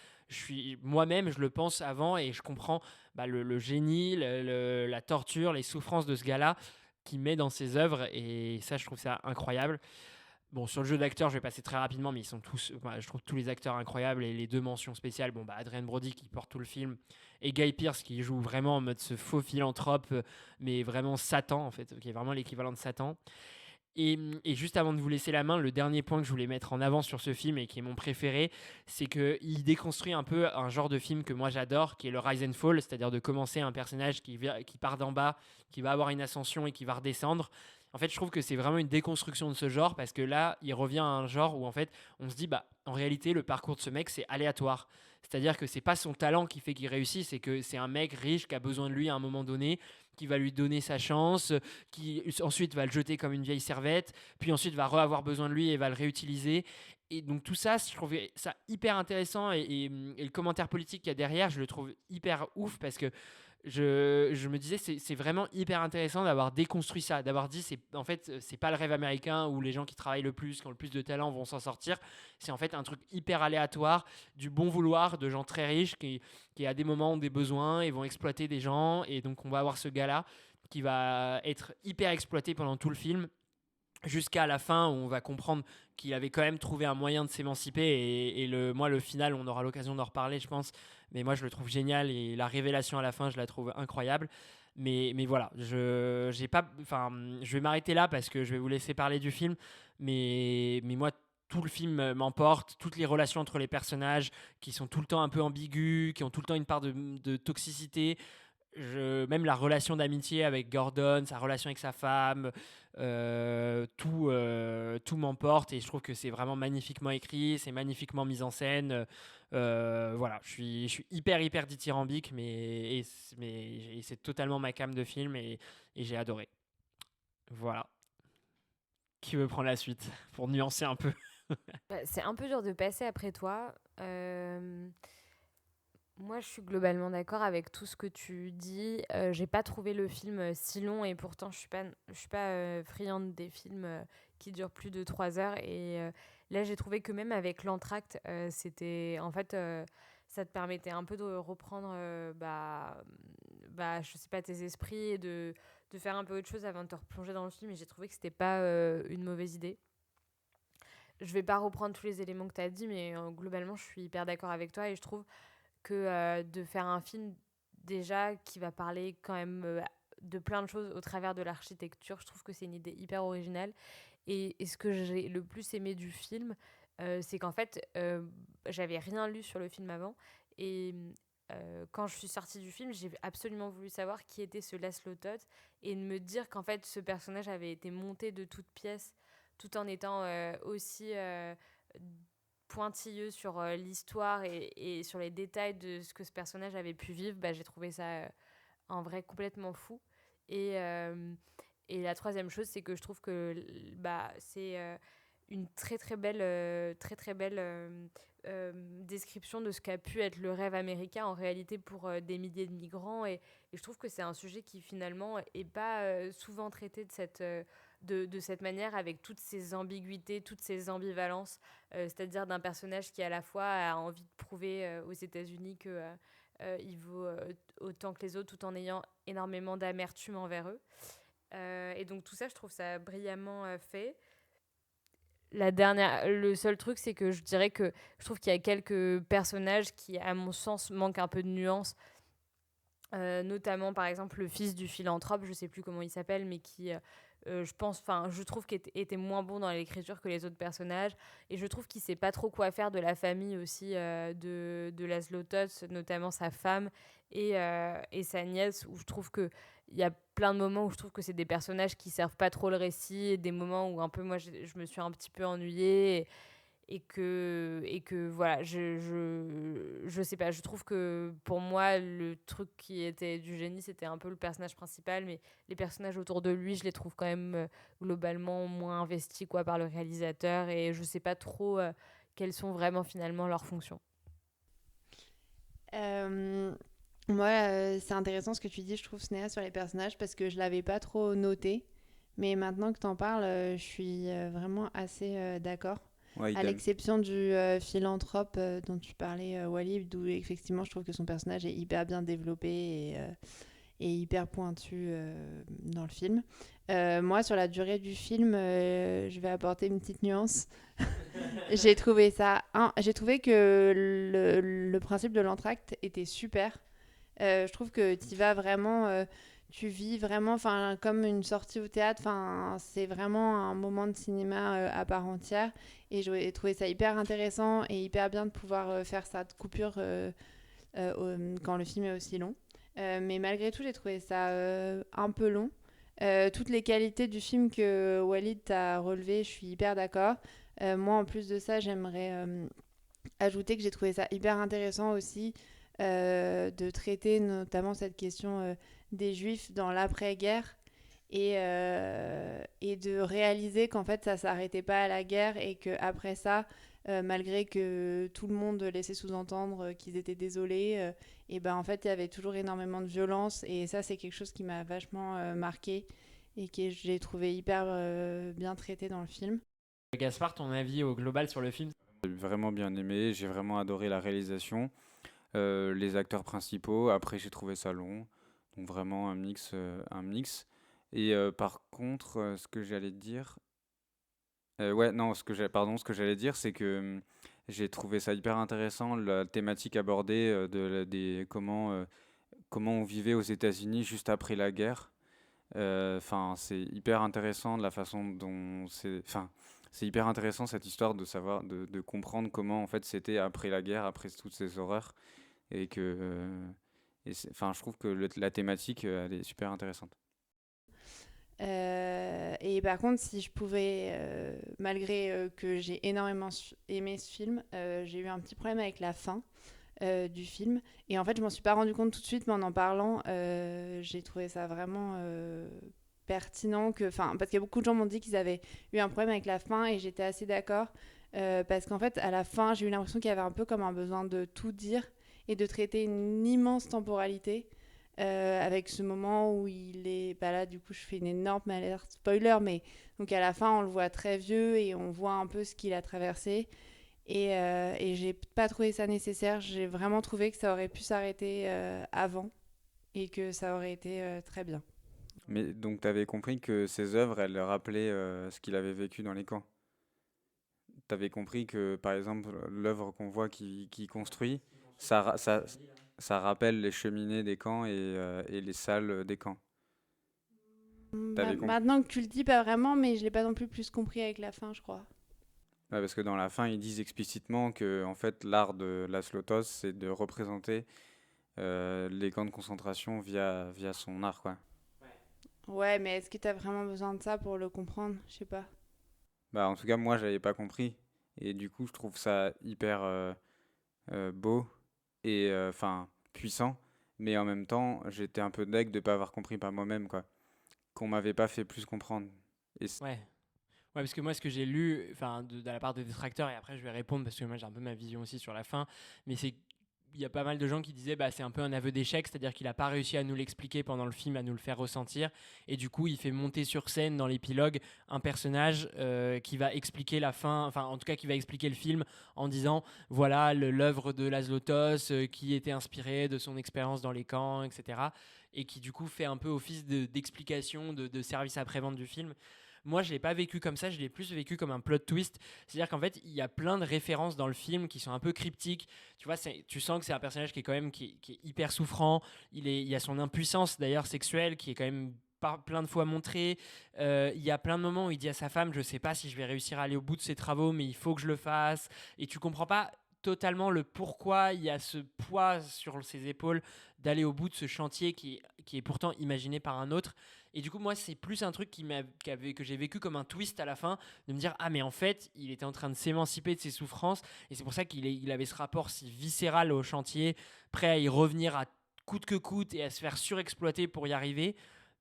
Moi-même je le pense avant et je comprends le génie, la torture, les souffrances de ce gars-là qu'il met dans ses œuvres et ça je trouve ça incroyable. Bon, sur le jeu d'acteurs, je vais passer très rapidement, mais ils sont tous, je trouve tous les acteurs incroyables et les deux mentions spéciales. Bon, Adrien Brody qui porte tout le film et Guy Pearce qui joue vraiment en mode ce faux philanthrope, mais vraiment Satan en fait, qui est vraiment l'équivalent de Satan. Et juste avant de vous laisser la main, le dernier point que je voulais mettre en avant sur ce film et qui est mon préféré, c'est qu'il déconstruit un peu un genre de film que moi j'adore, qui est le rise and fall, c'est-à-dire de commencer un personnage qui part d'en bas, qui va avoir une ascension et qui va redescendre. En fait, je trouve que c'est vraiment une déconstruction de ce genre parce que là, il revient à un genre où en fait, on se dit, en réalité, le parcours de ce mec, c'est aléatoire. C'est-à-dire que c'est pas son talent qui fait qu'il réussit, c'est que c'est un mec riche qui a besoin de lui à un moment donné, qui va lui donner sa chance, qui ensuite va le jeter comme une vieille servette, puis ensuite va avoir besoin de lui et va le réutiliser. Et donc tout ça, je trouvais ça hyper intéressant et le commentaire politique qu'il y a derrière, je le trouve hyper ouf parce que je me disais c'est vraiment hyper intéressant d'avoir déconstruit ça, d'avoir dit en fait c'est pas le rêve américain où les gens qui travaillent le plus, qui ont le plus de talent vont s'en sortir. C'est en fait un truc hyper aléatoire, du bon vouloir de gens très riches qui à des moments ont des besoins et vont exploiter des gens. Et donc on va avoir ce gars-là qui va être hyper exploité pendant tout le film jusqu'à la fin où on va comprendre qu'il avait quand même trouvé un moyen de s'émanciper et le final on aura l'occasion d'en reparler je pense, mais moi je le trouve génial et la révélation à la fin je la trouve incroyable. Mais voilà, je vais m'arrêter là parce que je vais vous laisser parler du film, mais moi tout le film m'emporte, toutes les relations entre les personnages qui sont tout le temps un peu ambiguës, qui ont tout le temps une part de toxicité. Même la relation d'amitié avec Gordon, sa relation avec sa femme, tout m'emporte et je trouve que c'est vraiment magnifiquement écrit, c'est magnifiquement mis en scène. Voilà, je suis hyper dithyrambique, mais c'est totalement ma came de film et j'ai adoré. Voilà. Qui veut prendre la suite pour nuancer un peu? C'est un peu dur de passer après toi. Moi, je suis globalement d'accord avec tout ce que tu dis. J'ai pas trouvé le film si long et pourtant je suis pas friande des films qui durent plus de 3 heures. Et là, j'ai trouvé que même avec l'entracte, c'était en fait, ça te permettait un peu de reprendre, je sais pas, tes esprits et de faire un peu autre chose avant de te replonger dans le film. Et j'ai trouvé que c'était pas une mauvaise idée. Je vais pas reprendre tous les éléments que tu as dit, mais globalement, je suis hyper d'accord avec toi et je trouve que de faire un film déjà qui va parler quand même de plein de choses au travers de l'architecture, je trouve que c'est une idée hyper originale. Et ce que j'ai le plus aimé du film, c'est qu'en fait, j'avais rien lu sur le film avant. Et quand je suis sortie du film, j'ai absolument voulu savoir qui était ce Laszlo Todd et de me dire qu'en fait, ce personnage avait été monté de toutes pièces tout en étant aussi pointilleux sur l'histoire et sur les détails de ce que ce personnage avait pu vivre. J'ai trouvé ça en vrai complètement fou. Et la troisième chose, c'est que je trouve que c'est une très belle description de ce qu'a pu être le rêve américain en réalité pour des milliers de migrants. Et je trouve que c'est un sujet qui finalement n'est pas souvent traité de cette de cette manière, avec toutes ces ambiguïtés, toutes ces ambivalences, c'est-à-dire d'un personnage qui à la fois a envie de prouver aux États-Unis que il vaut autant que les autres, tout en ayant énormément d'amertume envers eux. Et donc tout ça, je trouve ça brillamment fait. Le seul truc, c'est que je dirais que je trouve qu'il y a quelques personnages qui, à mon sens, manquent un peu de nuance. Notamment, par exemple, le fils du philanthrope, je sais plus comment il s'appelle, mais qui, je trouve qu'il était moins bon dans l'écriture que les autres personnages. Et je trouve qu'il sait pas trop quoi faire de la famille aussi de Laszlo Toth, notamment sa femme et sa nièce, où je trouve que il y a plein de moments où je trouve que c'est des personnages qui servent pas trop le récit, et des moments où un peu moi je me suis un petit peu ennuyée et que voilà, je sais pas, je trouve que pour moi le truc qui était du génie, c'était un peu le personnage principal, mais les personnages autour de lui, je les trouve quand même globalement moins investis quoi par le réalisateur, et je sais pas trop quelles sont vraiment finalement leurs fonctions. Euh, Moi, c'est intéressant ce que tu dis, je trouve, Snéha, sur les personnages, parce que je l'avais pas trop noté. Mais maintenant que tu en parles, je suis vraiment assez d'accord. Ouais, À idem. l'exception du philanthrope dont tu parlais, Walid, où effectivement je trouve que son personnage est hyper bien développé et hyper pointu dans le film. Moi, sur la durée du film, je vais apporter une petite nuance. J'ai trouvé que le principe de l'entracte était super. Je trouve que tu vas vraiment, tu vis vraiment, enfin, comme une sortie au théâtre. Enfin, c'est vraiment un moment de cinéma à part entière. Et j'ai trouvé ça hyper intéressant et hyper bien de pouvoir faire cette coupure quand le film est aussi long. Mais malgré tout, j'ai trouvé ça un peu long. Toutes les qualités du film que Walid t'a relevées, je suis hyper d'accord. Moi, en plus de ça, j'aimerais ajouter que j'ai trouvé ça hyper intéressant aussi de traiter notamment cette question des Juifs dans l'après-guerre et de réaliser qu'en fait ça s'arrêtait pas à la guerre et qu'après ça, malgré que tout le monde laissait sous-entendre qu'ils étaient désolés, et ben en fait il y avait toujours énormément de violence et ça c'est quelque chose qui m'a vachement marqué et que j'ai trouvé hyper bien traité dans le film. Gaspard, ton avis au global sur le film? J'ai vraiment bien aimé, j'ai vraiment adoré la réalisation, les acteurs principaux. Après, j'ai trouvé ça long, donc vraiment un mix. Et par contre, ce que j'allais dire, ouais, non, ce que j'allais dire, c'est que j'ai trouvé ça hyper intéressant, la thématique abordée comment on vivait aux États-Unis juste après la guerre. Enfin, c'est hyper intéressant de la façon dont c'est hyper intéressant cette histoire de savoir, de comprendre comment en fait c'était après la guerre, après toutes ces horreurs, et enfin, je trouve que la thématique, elle est super intéressante. Et par contre, si je pouvais, malgré que j'ai énormément aimé ce film, j'ai eu un petit problème avec la fin du film. Et en fait, je m'en suis pas rendu compte tout de suite, mais en parlant, j'ai trouvé ça vraiment pertinent. Parce que beaucoup de gens m'ont dit qu'ils avaient eu un problème avec la fin et j'étais assez d'accord. Parce qu'en fait, à la fin, j'ai eu l'impression qu'il y avait un peu comme un besoin de tout dire et de traiter une immense temporalité. Avec ce moment où il est. Bah là, du coup, je fais une énorme alerte spoiler, mais donc à la fin, on le voit très vieux et on voit un peu ce qu'il a traversé. Et j'ai pas trouvé ça nécessaire. J'ai vraiment trouvé que ça aurait pu s'arrêter avant et que ça aurait été très bien. Mais donc, tu avais compris que ces œuvres, elles rappelaient ce qu'il avait vécu dans les camps. Tu avais compris que, par exemple, l'œuvre qu'on voit qui construit, ça, ra- ça, ça rappelle les cheminées des camps et les salles des camps. T'avais compris? Maintenant que tu le dis, pas vraiment, mais je l'ai pas non plus compris avec la fin, je crois. Ouais, parce que dans la fin, ils disent explicitement que en fait, l'art de Laszlo Toth, c'est de représenter les camps de concentration via son art, quoi. Ouais, mais est-ce que t'as vraiment besoin de ça pour le comprendre? Je sais pas. Bah, en tout cas, moi, j'avais pas compris. Et du coup, je trouve ça hyper beau et enfin puissant. Mais en même temps, j'étais un peu deg de pas avoir compris par moi-même, quoi. Qu'on m'avait pas fait plus comprendre. Ouais. Ouais, parce que moi, ce que j'ai lu, enfin, de la part des détracteurs, et après je vais répondre parce que moi j'ai un peu ma vision aussi sur la fin, mais c'est qu'il il y a pas mal de gens qui disaient c'est un peu un aveu d'échec, c'est-à-dire qu'il n'a pas réussi à nous l'expliquer pendant le film, à nous le faire ressentir, et du coup il fait monter sur scène dans l'épilogue un personnage qui va expliquer la fin, enfin en tout cas qui va expliquer le film en disant voilà l'œuvre de Laszlo Tosz qui était inspirée de son expérience dans les camps, etc. Et qui du coup fait un peu office d'explication, de service après-vente du film. Moi, je ne l'ai pas vécu comme ça, je l'ai plus vécu comme un plot twist. C'est-à-dire qu'en fait, il y a plein de références dans le film qui sont un peu cryptiques. Tu vois, tu sens que c'est un personnage qui est quand même qui est hyper souffrant. Il y a son impuissance d'ailleurs sexuelle qui est quand même plein de fois montrée. Il y a plein de moments où il dit à sa femme, je ne sais pas si je vais réussir à aller au bout de ces travaux, mais il faut que je le fasse. Et tu ne comprends pas totalement le pourquoi il y a ce poids sur ses épaules d'aller au bout de ce chantier qui est pourtant imaginé par un autre. Et du coup, moi, c'est plus un truc que j'ai vécu comme un twist à la fin, de me dire « Ah, mais en fait, il était en train de s'émanciper de ses souffrances. » Et c'est pour ça il avait ce rapport si viscéral au chantier, prêt à y revenir à coûte que coûte et à se faire surexploiter pour y arriver.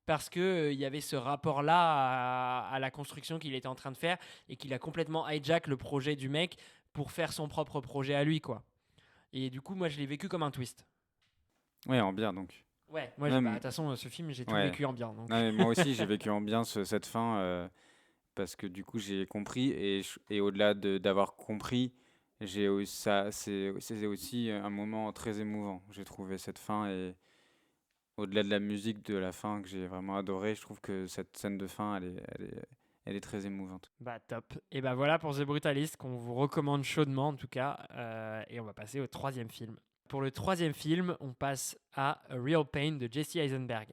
Parce qu'il y avait ce rapport-là à la construction qu'il était en train de faire et qu'il a complètement hijack le projet du mec pour faire son propre projet à lui, quoi. Et du coup, moi, je l'ai vécu comme un twist. Ouais, en bien, donc. Ouais, moi, de toute façon, ce film, j'ai tout vécu en bien. Donc. Non, mais moi aussi, j'ai vécu en bien cette fin, parce que du coup, j'ai compris, et au-delà d'avoir compris, c'est aussi un moment très émouvant. J'ai trouvé cette fin, et au-delà de la musique de la fin que j'ai vraiment adoré, je trouve que cette scène de fin, elle est très émouvante. Top. Et voilà pour The Brutalist, qu'on vous recommande chaudement en tout cas. Et on va passer au troisième film. Pour le troisième film, on passe à A Real Pain de Jesse Eisenberg.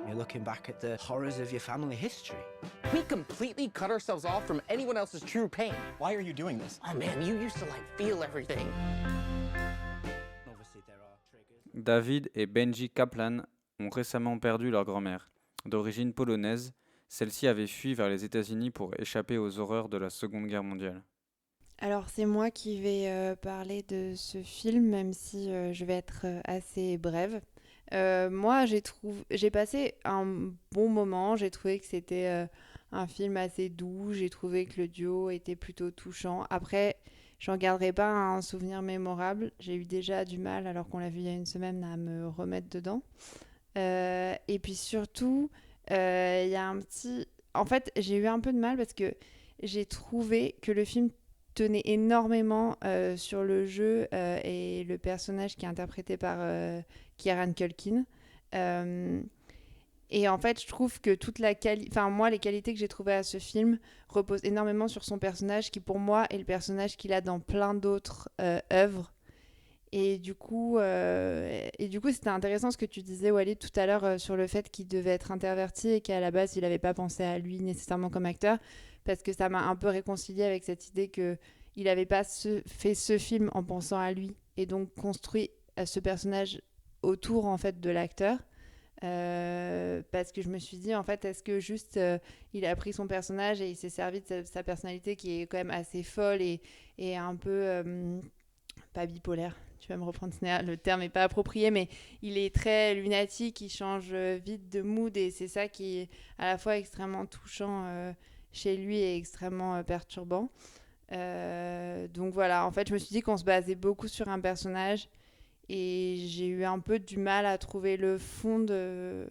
You're looking back at the horrors of your family history. We completely cut ourselves off from anyone else's true pain. Why are you doing this? Oh man, you used to feel everything. David et Benji Kaplan ont récemment perdu leur grand-mère. D'origine polonaise, celle-ci avait fui vers les États-Unis pour échapper aux horreurs de la Seconde Guerre mondiale. Alors c'est moi qui vais parler de ce film, même si je vais être assez brève. Moi j'ai passé un bon moment, j'ai trouvé que c'était un film assez doux, j'ai trouvé que le duo était plutôt touchant. Après, j'en garderai pas un souvenir mémorable, j'ai eu déjà du mal, alors qu'on l'a vu il y a une semaine, à me remettre dedans. Et puis surtout, il y a un petit... En fait, j'ai eu un peu de mal parce que j'ai trouvé que le film tenait énormément sur le jeu et le personnage qui est interprété par Kieran Culkin. Et en fait, je trouve que moi, les qualités que j'ai trouvées à ce film reposent énormément sur son personnage, qui pour moi est le personnage qu'il a dans plein d'autres œuvres. Et du coup, c'était intéressant ce que tu disais, Walid, tout à l'heure sur le fait qu'il devait être introverti et qu'à la base, il n'avait pas pensé à lui nécessairement comme acteur, parce que ça m'a un peu réconcilié avec cette idée qu'il n'avait pas fait ce film en pensant à lui, et donc construit ce personnage autour en fait de l'acteur. Parce que je me suis dit, en fait, est-ce que juste il a pris son personnage et il s'est servi de sa personnalité qui est quand même assez folle et un peu pas bipolaire, tu vas me reprendre, le terme n'est pas approprié, mais il est très lunatique, il change vite de mood, et c'est ça qui est à la fois extrêmement touchant chez lui et extrêmement perturbant. Donc voilà, en fait, je me suis dit qu'on se basait beaucoup sur un personnage, et j'ai eu un peu du mal à trouver le fond de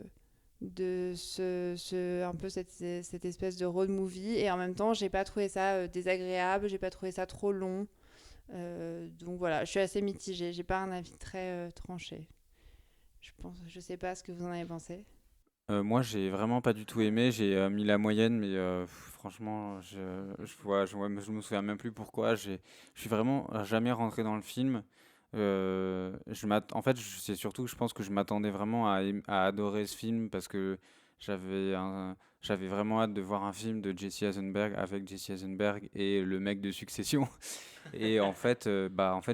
un peu cette espèce de road movie, et en même temps, j'ai pas trouvé ça désagréable, j'ai pas trouvé ça trop long. Donc voilà, je suis assez mitigée, j'ai pas un avis très tranché. Je sais pas ce que vous en avez pensé. Moi, j'ai vraiment pas du tout aimé. J'ai mis la moyenne, mais franchement, je me souviens même plus pourquoi. Je suis vraiment jamais rentré dans le film. En fait, c'est surtout que je pense que je m'attendais vraiment à adorer ce film, parce que j'avais vraiment hâte de voir un film de Jesse Eisenberg avec Jesse Eisenberg et le mec de Succession. Et en fait,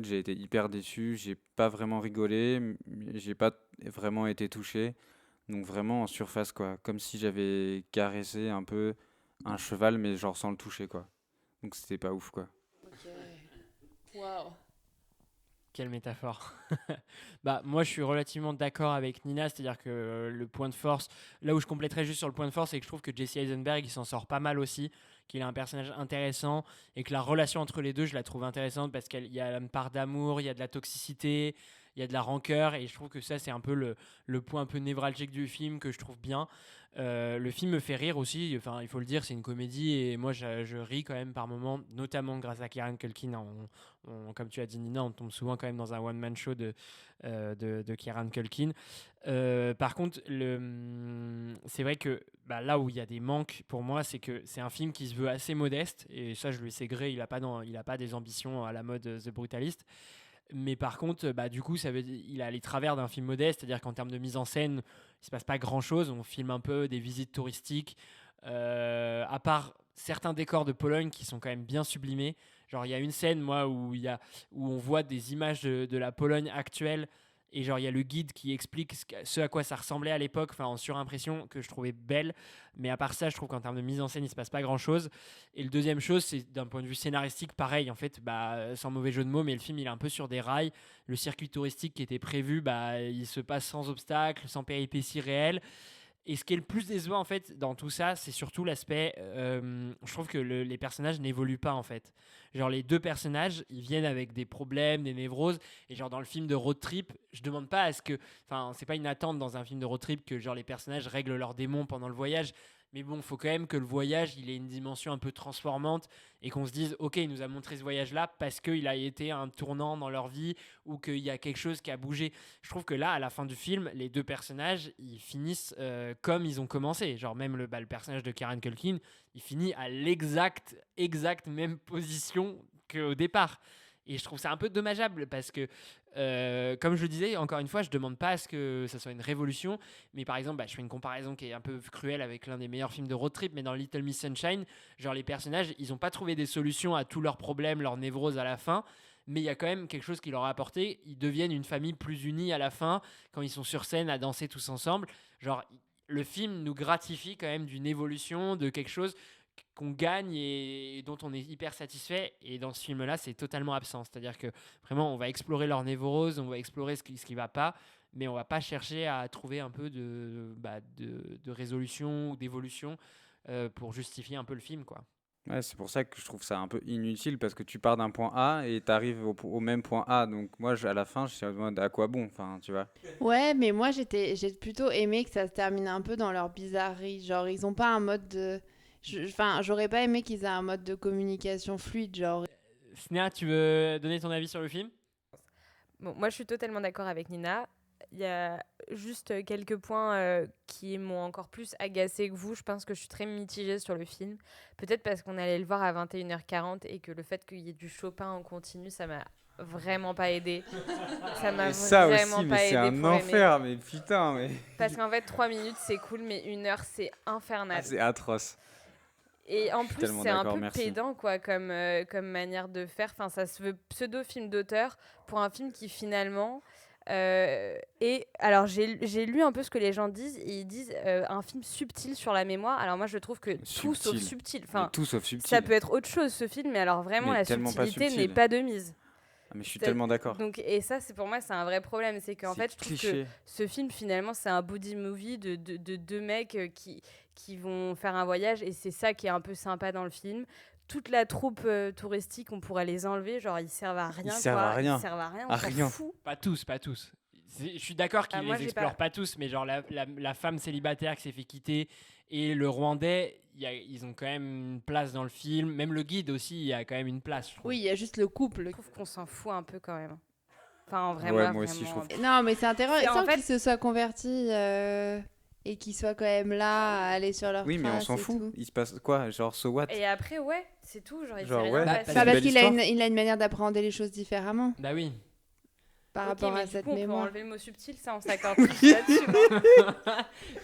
j'ai été hyper déçu. J'ai pas vraiment rigolé, j'ai pas vraiment été touché. Donc vraiment en surface, quoi. Comme si j'avais caressé un peu un cheval, mais genre sans le toucher, quoi. Donc c'était pas ouf, quoi. Ok. Waouh. Quelle métaphore. Bah, moi, je suis relativement d'accord avec Nina, c'est-à-dire que le point de force, là où je compléterais juste sur le point de force, c'est que je trouve que Jesse Eisenberg, il s'en sort pas mal aussi, qu'il a un personnage intéressant et que la relation entre les deux, je la trouve intéressante parce qu'il y a une part d'amour, il y a de la toxicité, il y a de la rancœur et je trouve que ça, c'est un peu le point un peu névralgique du film que je trouve bien. Le film me fait rire aussi, enfin, il faut le dire, c'est une comédie et moi je ris quand même par moments, notamment grâce à Kieran Culkin. Comme tu as dit Nina, on tombe souvent quand même dans un one-man show de Kieran Culkin. Par contre, c'est vrai que là où il y a des manques pour moi, c'est que c'est un film qui se veut assez modeste et ça je lui sais gré, il a pas des ambitions à la mode The Brutalist. Mais par contre, du coup, il a les travers d'un film modeste, c'est-à-dire qu'en termes de mise en scène, il se passe pas grand-chose. On filme un peu des visites touristiques, à part certains décors de Pologne qui sont quand même bien sublimés. Genre, il y a une scène, moi, où on voit des images de la Pologne actuelle. Et genre, il y a le guide qui explique ce à quoi ça ressemblait à l'époque, enfin en surimpression, que je trouvais belle. Mais à part ça, je trouve qu'en termes de mise en scène, il se passe pas grand-chose. Et le deuxième chose, c'est d'un point de vue scénaristique, pareil. En fait, sans mauvais jeu de mots, mais le film, il est un peu sur des rails. Le circuit touristique qui était prévu, il se passe sans obstacle, sans péripéties réelles. Et ce qui est le plus décevant en fait dans tout ça, c'est surtout l'aspect. Je trouve que les personnages n'évoluent pas en fait. Genre les deux personnages, ils viennent avec des problèmes, des névroses. Et genre dans le film de road trip, je demande pas à ce que. Enfin, c'est pas une attente dans un film de road trip que genre les personnages règlent leurs démons pendant le voyage. Mais bon, il faut quand même que le voyage, il ait une dimension un peu transformante et qu'on se dise, ok, il nous a montré ce voyage-là parce qu'il a été un tournant dans leur vie ou qu'il y a quelque chose qui a bougé. Je trouve que là, à la fin du film, les deux personnages, ils finissent comme ils ont commencé. Genre même le personnage de Kieran Culkin, il finit à l'exact même position qu'au départ. Et je trouve ça un peu dommageable parce que, comme je le disais, encore une fois, je ne demande pas à ce que ça soit une révolution. Mais par exemple, je fais une comparaison qui est un peu cruelle avec l'un des meilleurs films de road trip, mais dans Little Miss Sunshine, genre les personnages, ils n'ont pas trouvé des solutions à tous leurs problèmes, leurs névroses à la fin. Mais il y a quand même quelque chose qui leur a apporté. Ils deviennent une famille plus unie à la fin, quand ils sont sur scène à danser tous ensemble. Genre, le film nous gratifie quand même d'une évolution, de quelque chose qu'on gagne et dont on est hyper satisfait. Et dans ce film-là, c'est totalement absent. C'est-à-dire que vraiment, on va explorer leur névrose, on va explorer ce qui va pas, mais on va pas chercher à trouver un peu de résolution ou d'évolution pour justifier un peu le film, quoi. Ouais, c'est pour ça que je trouve ça un peu inutile parce que tu pars d'un point A et tu arrives au même point A. Donc moi, à la fin, je suis en mode à quoi bon, enfin, tu vois. Ouais, mais moi, j'ai plutôt aimé que ça se termine un peu dans leur bizarrerie. Genre, ils ont pas un mode de... j'aurais pas aimé qu'ils aient un mode de communication fluide, genre... Snéha, tu veux donner ton avis sur le film ? Bon, moi, je suis totalement d'accord avec Nina. Il y a juste quelques points qui m'ont encore plus agacée que vous. Je pense que je suis très mitigée sur le film. Peut-être parce qu'on allait le voir à 21h40 et que le fait qu'il y ait du Chopin en continu, ça m'a vraiment pas aidé. Ça m'a vraiment aussi, pas mais aidé. c'est un enfer, mais putain, mais... Parce qu'en fait, 3 minutes, c'est cool, mais 1 heure, c'est infernal. c'est atroce. Et en plus, c'est un peu merci. pédant quoi, comme manière de faire. Enfin, ça se veut pseudo-film d'auteur pour un film qui finalement... et alors j'ai lu un peu ce que les gens disent et ils disent un film subtil sur la mémoire. Alors moi je trouve que tout sauf subtil, enfin ça peut être autre chose ce film, mais alors vraiment la subtilité n'est pas de mise. Mais je suis tellement d'accord. Donc, et ça, c'est pour moi, c'est un vrai problème. C'est qu'en fait, je trouve que ce film, finalement, c'est un buddy movie de deux mecs qui vont faire un voyage. Et c'est ça qui est un peu sympa dans le film. Toute la troupe touristique, on pourrait les enlever. Genre, ils servent à rien. Ils servent à rien. On s'en fout. Pas tous. Je suis d'accord qu'ils les explorent pas tous, mais genre la femme célibataire qui s'est fait quitter et le Rwandais, ils ont quand même une place dans le film. Même le guide aussi, il y a quand même une place, je trouve. Oui, il y a juste le couple. Je trouve qu'on s'en fout un peu quand même. Enfin, vraiment. Ouais, moi aussi, je trouve. Non, mais c'est intéressant en fait... qu'ils se soient convertis et qu'ils soient quand même là à aller sur leur Oui, mais on s'en fout. Tout. Il se passe quoi ? Genre, so what ? Et après, ouais, c'est tout. Genre, il genre fait ouais. rien passer. Parce qu'il a une manière d'appréhender les choses différemment. Bah oui. Par rapport à cette mémoire. On peut enlever le mot subtil, ça on s'accorde là-dessus.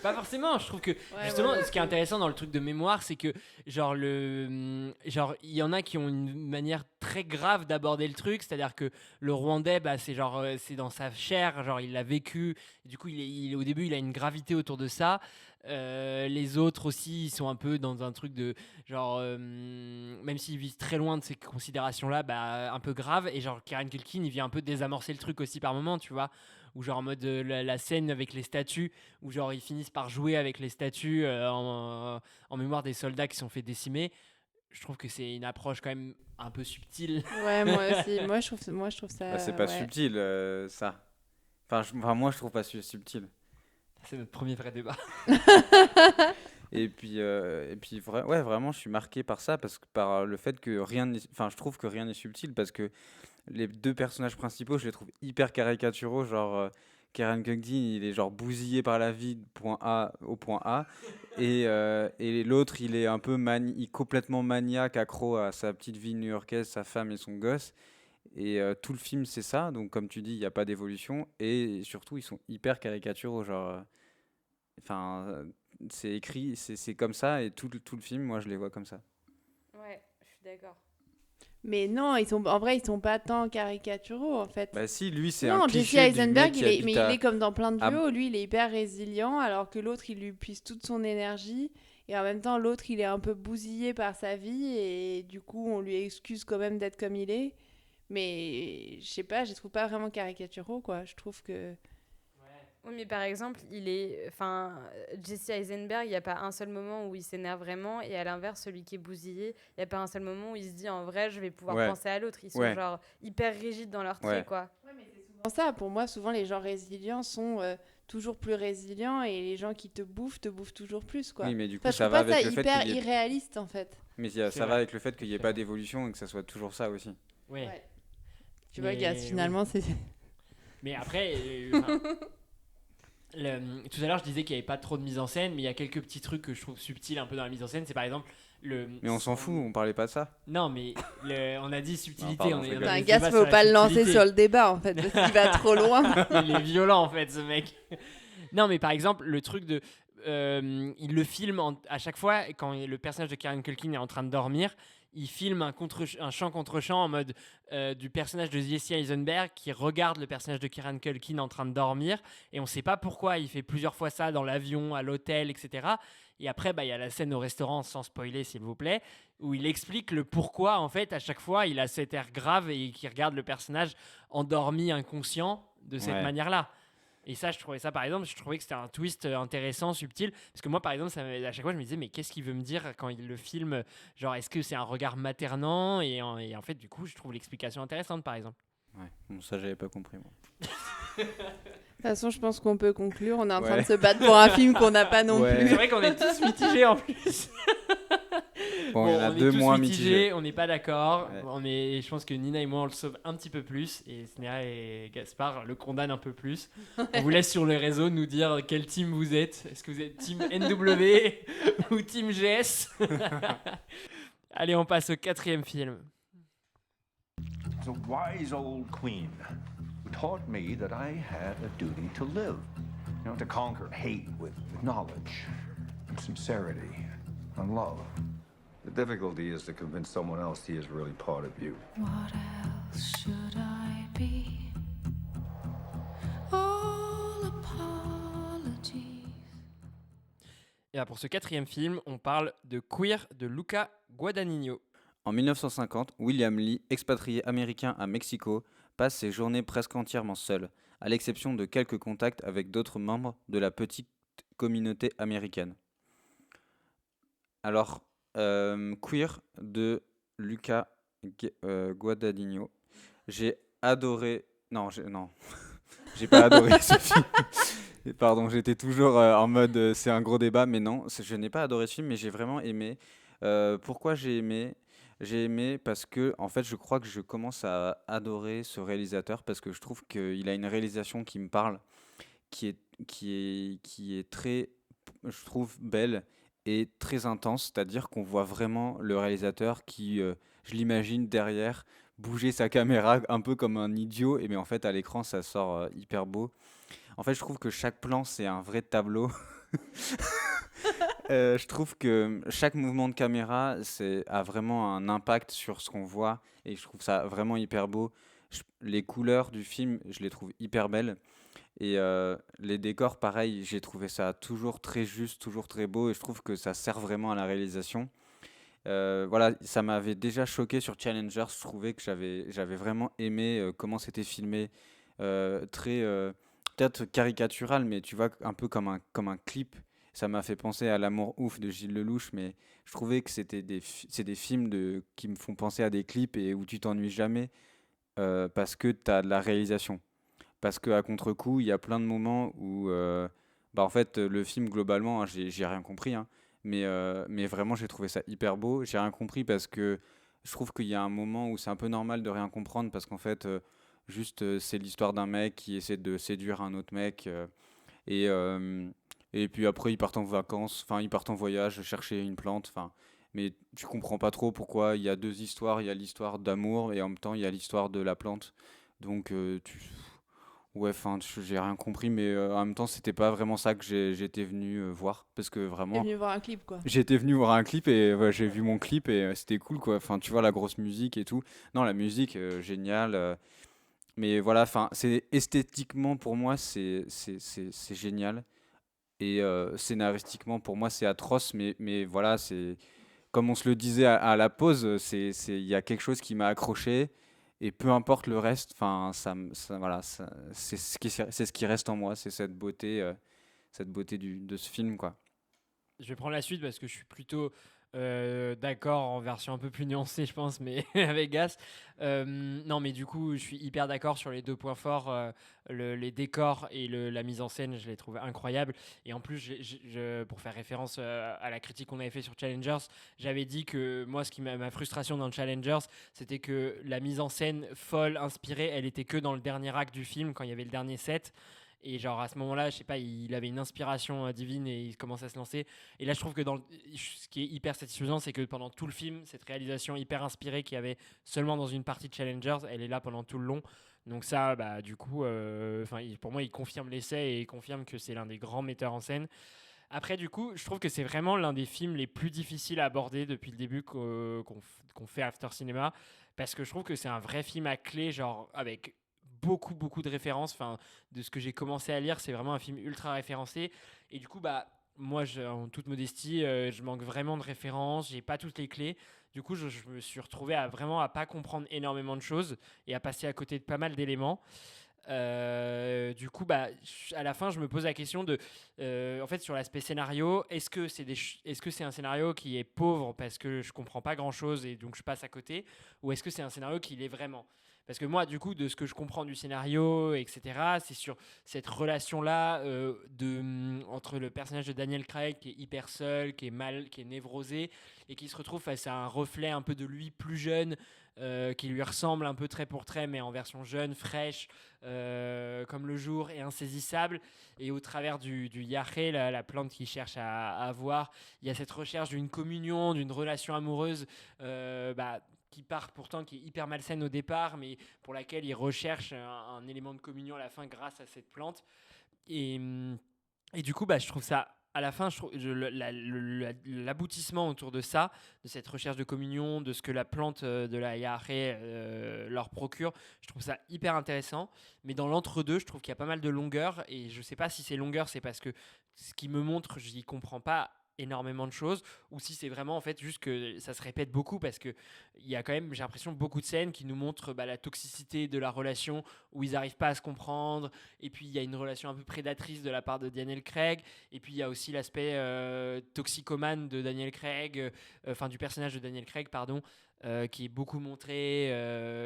Pas forcément, je trouve que justement ce qui est intéressant dans le truc de mémoire, c'est que genre il y en a qui ont une manière très grave d'aborder le truc, c'est-à-dire que le Rwandais, c'est dans sa chair, genre il l'a vécu, du coup au début il a une gravité autour de ça. Les autres aussi, ils sont un peu dans un truc de genre, même s'ils visent très loin de ces considérations-là, bah, un peu grave. Et genre, Kieran Culkin, il vient un peu désamorcer le truc aussi par moment, tu vois. Ou genre en mode la scène avec les statues, où genre ils finissent par jouer avec les statues en mémoire des soldats qui sont fait décimer. Je trouve que c'est une approche quand même un peu subtile. Ouais, moi aussi. Moi, je trouve ça. Bah, c'est pas ouais. subtil, ça. Enfin, moi, je trouve pas subtil. C'est notre premier vrai débat. Et puis, ouais, vraiment, je suis marqué par ça, par le fait que je trouve que rien n'est subtil, parce que les deux personnages principaux, je les trouve hyper caricaturaux, genre Kieran Culkin, il est genre bousillé par la vie, point A au point A, et l'autre, il est un peu complètement maniaque, accro à sa petite vie new-yorkaise, sa femme et son gosse. Et tout le film, c'est ça. Donc, comme tu dis, il n'y a pas d'évolution. Et surtout, ils sont hyper caricaturaux. Genre, c'est écrit, c'est comme ça. Et tout le film, moi, je les vois comme ça. Ouais, je suis d'accord. Mais non, en vrai, ils sont pas tant caricaturaux, en fait. Bah, si, lui, c'est Non, un Jesse cliché du Eisenberg, mec qui habite il est comme dans plein de à- duos. Lui, il est hyper résilient, alors que l'autre, il lui puise toute son énergie. Et en même temps, l'autre, il est un peu bousillé par sa vie. Et du coup, on lui excuse quand même d'être comme il est. Mais je sais pas, je les trouve pas vraiment caricaturaux, quoi. Je trouve que. Oui, mais par exemple, Jesse Eisenberg, il n'y a pas un seul moment où il s'énerve vraiment, et à l'inverse, celui qui est bousillé, il n'y a pas un seul moment où il se dit en vrai, je vais pouvoir Ouais. penser à l'autre. Ils sont Ouais. genre hyper rigides dans leur pied, Ouais. quoi. Souvent ça, pour moi, souvent les gens résilients sont toujours plus résilients et les gens qui te bouffent toujours plus, quoi. Oui, mais du coup, Enfin, je ça trouve va pas ça avec le fait hyper qu'il y ait... irréaliste, en fait. Mais C'est ça va vrai. avec le fait qu'il n'y ait C'est pas vrai. d'évolution et que ça soit toujours ça aussi. Oui. Ouais. Tu vois, Mais Gaz, finalement, c'est. Mais après, tout à l'heure, je disais qu'il n'y avait pas trop de mise en scène, mais il y a quelques petits trucs que je trouve subtils un peu dans la mise en scène. C'est par exemple Mais on s'en fout, on parlaait pas de ça. Non, mais on a dit subtilité. pardon, on je est rigole. dans Enfin, le Gaz, débat faut sur la pas le lancer subtilité. sur le débat, en fait, parce qu'il va trop loin. Il est violent en fait, ce mec. Non, mais par exemple, le truc de. Il le filme à chaque fois, quand le personnage de Kieran Culkin est en train de dormir, il filme un chant contre chant en mode du personnage de Jesse Eisenberg qui regarde le personnage de Kieran Culkin en train de dormir, et on sait pas pourquoi. Il fait plusieurs fois ça dans l'avion, à l'hôtel, etc. Et après, il y a la scène au restaurant, sans spoiler s'il vous plaît, où il explique le pourquoi, en fait, à chaque fois, il a cet air grave et qui regarde le personnage endormi, inconscient, de cette Ouais. manière-là. Et ça, je trouvais ça, par exemple, je trouvais que c'était un twist intéressant, subtil. Parce que moi, par exemple, à chaque fois, je me disais, mais qu'est-ce qu'il veut me dire quand il le filme? Genre, est-ce que c'est un regard maternant? Et en fait, du coup, je trouve l'explication intéressante, par exemple. Ouais. Bon, ça, j'avais pas compris, moi. De toute façon, je pense qu'on peut conclure. On est en train Ouais. de se battre pour un film qu'on n'a pas non Ouais. C'est plus. vrai qu'on est tous mitigés en plus. Bon, il y en a on est deux tous moins mitigés, mitigés. on n'est pas d'accord. Ouais. Je pense que Nina et moi, on le sauve un petit peu plus. Et Snéha et Gaspard le condamnent un peu plus. On vous laisse sur les réseaux nous dire quel team vous êtes. Est-ce que vous êtes team NW ou team GS? Allez, on passe au 4e film. It's a wise old queen who taught me that I had a duty to live. You know, to conquer hate with knowledge and sincerity and love. The difficulty is to convince someone else he is really part of you. What else should I be? All apologies. Et là, pour ce 4e film, on parle de Queer de Luca Guadagnino. En 1950, William Lee, expatrié américain à Mexico, passe ses journées presque entièrement seul, à l'exception de quelques contacts avec d'autres membres de la petite communauté américaine. Alors, Queer de Luca Guadagnino, j'ai adoré... Non, j'ai pas adoré ce film. Pardon, j'étais toujours en mode c'est un gros débat, mais non, je n'ai pas adoré ce film, mais j'ai vraiment aimé. Pourquoi j'ai aimé? J'ai aimé parce que, en fait, je crois que je commence à adorer ce réalisateur parce que je trouve qu'il a une réalisation qui me parle, qui est très, je trouve, belle et très intense. C'est-à-dire qu'on voit vraiment le réalisateur qui, je l'imagine, derrière, bouger sa caméra un peu comme un idiot, mais en fait, à l'écran, ça sort hyper beau. En fait, je trouve que chaque plan, c'est un vrai tableau. Je trouve que chaque mouvement de caméra a vraiment un impact sur ce qu'on voit et je trouve ça vraiment hyper beau. Les couleurs du film, je les trouve hyper belles. Et les décors, pareil, j'ai trouvé ça toujours très juste, toujours très beau. Et je trouve que ça sert vraiment à la réalisation. Voilà, ça m'avait déjà choqué sur Challengers. Je trouvais que j'avais vraiment aimé comment c'était filmé. Très, peut-être caricatural, mais tu vois, un peu comme un clip. Ça m'a fait penser à L'amour ouf de Gilles Lelouch, mais je trouvais que c'est des films qui me font penser à des clips et où tu t'ennuies jamais parce que tu as de la réalisation. Parce qu'à contre-coup, il y a plein de moments où, bah, en fait, le film, globalement, hein, j'ai rien compris, hein, mais vraiment, j'ai trouvé ça hyper beau. J'ai rien compris parce que je trouve qu'il y a un moment où c'est un peu normal de rien comprendre parce qu'en fait, juste, c'est l'histoire d'un mec qui essaie de séduire un autre mec et, euh, et puis après, ils partent en vacances, enfin, ils partent en voyage chercher une plante, enfin, mais tu comprends pas trop pourquoi il y a deux histoires. Il y a l'histoire d'amour et en même temps, il y a l'histoire de la plante. Donc, ouais, enfin, j'ai rien compris, mais en même temps, c'était pas vraiment ça que j'étais venu voir. Parce que T'es vraiment, venu voir un clip, quoi. j'étais venu voir un clip et ouais, j'ai vu mon clip et c'était cool, quoi. Enfin, tu vois, la grosse musique et tout. Non, la musique, géniale. Mais voilà, enfin, c'est esthétiquement, pour moi, c'est génial. Et scénaristiquement, pour moi, c'est atroce. Mais voilà, c'est comme on se le disait à la pause, il y a quelque chose qui m'a accroché et peu importe le reste, enfin, voilà, c'est ce qui reste en moi, c'est cette beauté de ce film, quoi. Je vais prendre la suite parce que je suis plutôt d'accord en version un peu plus nuancée, je pense, mais avec Gas. Non, mais du coup, je suis hyper d'accord sur les deux points forts, les décors et la mise en scène, je les trouve incroyables. Et en plus, pour faire référence à la critique qu'on avait fait sur Challengers, j'avais dit que moi, ma frustration dans Challengers, c'était que la mise en scène folle, inspirée, elle était que dans le dernier acte du film, quand il y avait le dernier set. Et genre à ce moment-là, je sais pas, il avait une inspiration divine et il commence à se lancer. Et là, je trouve que ce qui est hyper satisfaisant, c'est que pendant tout le film, cette réalisation hyper inspirée qu'il y avait seulement dans une partie de Challengers, elle est là pendant tout le long. Donc ça, bah du coup, pour moi, il confirme l'essai et il confirme que c'est l'un des grands metteurs en scène. Après, du coup, je trouve que c'est vraiment l'un des films les plus difficiles à aborder depuis le début qu'on fait After Cinéma, parce que je trouve que c'est un vrai film à clé, genre avec beaucoup de références. Enfin, de ce que j'ai commencé à lire, c'est vraiment un film ultra référencé. Et du coup, bah moi, en toute modestie, je manque vraiment de références, j'ai pas toutes les clés. Du coup, je me suis retrouvé à vraiment à pas comprendre énormément de choses et à passer à côté de pas mal d'éléments. Du coup, bah, à la fin, je me pose la question en fait, sur l'aspect scénario, est-ce que c'est un scénario qui est pauvre parce que je comprends pas grand-chose et donc je passe à côté, ou est-ce que c'est un scénario qui l'est vraiment? Parce que moi, du coup, de ce que je comprends du scénario, etc., c'est sur cette relation-là entre le personnage de Daniel Craig qui est hyper seul, qui est névrosé, et qui se retrouve face à un reflet un peu de lui plus jeune, qui lui ressemble un peu trait pour trait, mais en version jeune, fraîche, comme le jour, et insaisissable. Et au travers du Yahé, la plante qu'il cherche à avoir, il y a cette recherche d'une communion, d'une relation amoureuse, qui part pourtant, qui est hyper malsaine au départ, mais pour laquelle il recherche un élément de communion à la fin grâce à cette plante. Et, et du coup, bah, je trouve ça, à la fin, l'aboutissement autour de ça, de cette recherche de communion, de ce que la plante de la Yahé leur procure, je trouve ça hyper intéressant. Mais dans l'entre-deux, je trouve qu'il y a pas mal de longueur. Et je sais pas si ces longueurs, c'est parce que ce qui me montre, je n'y comprends pas énormément de choses, ou si c'est vraiment en fait juste que ça se répète beaucoup, parce que il y a quand même, j'ai l'impression, beaucoup de scènes qui nous montrent la toxicité de la relation, où ils n'arrivent pas à se comprendre, et puis il y a une relation un peu prédatrice de la part de Daniel Craig, et puis il y a aussi l'aspect toxicomane de Daniel Craig, du personnage de Daniel Craig, pardon, qui est beaucoup montré,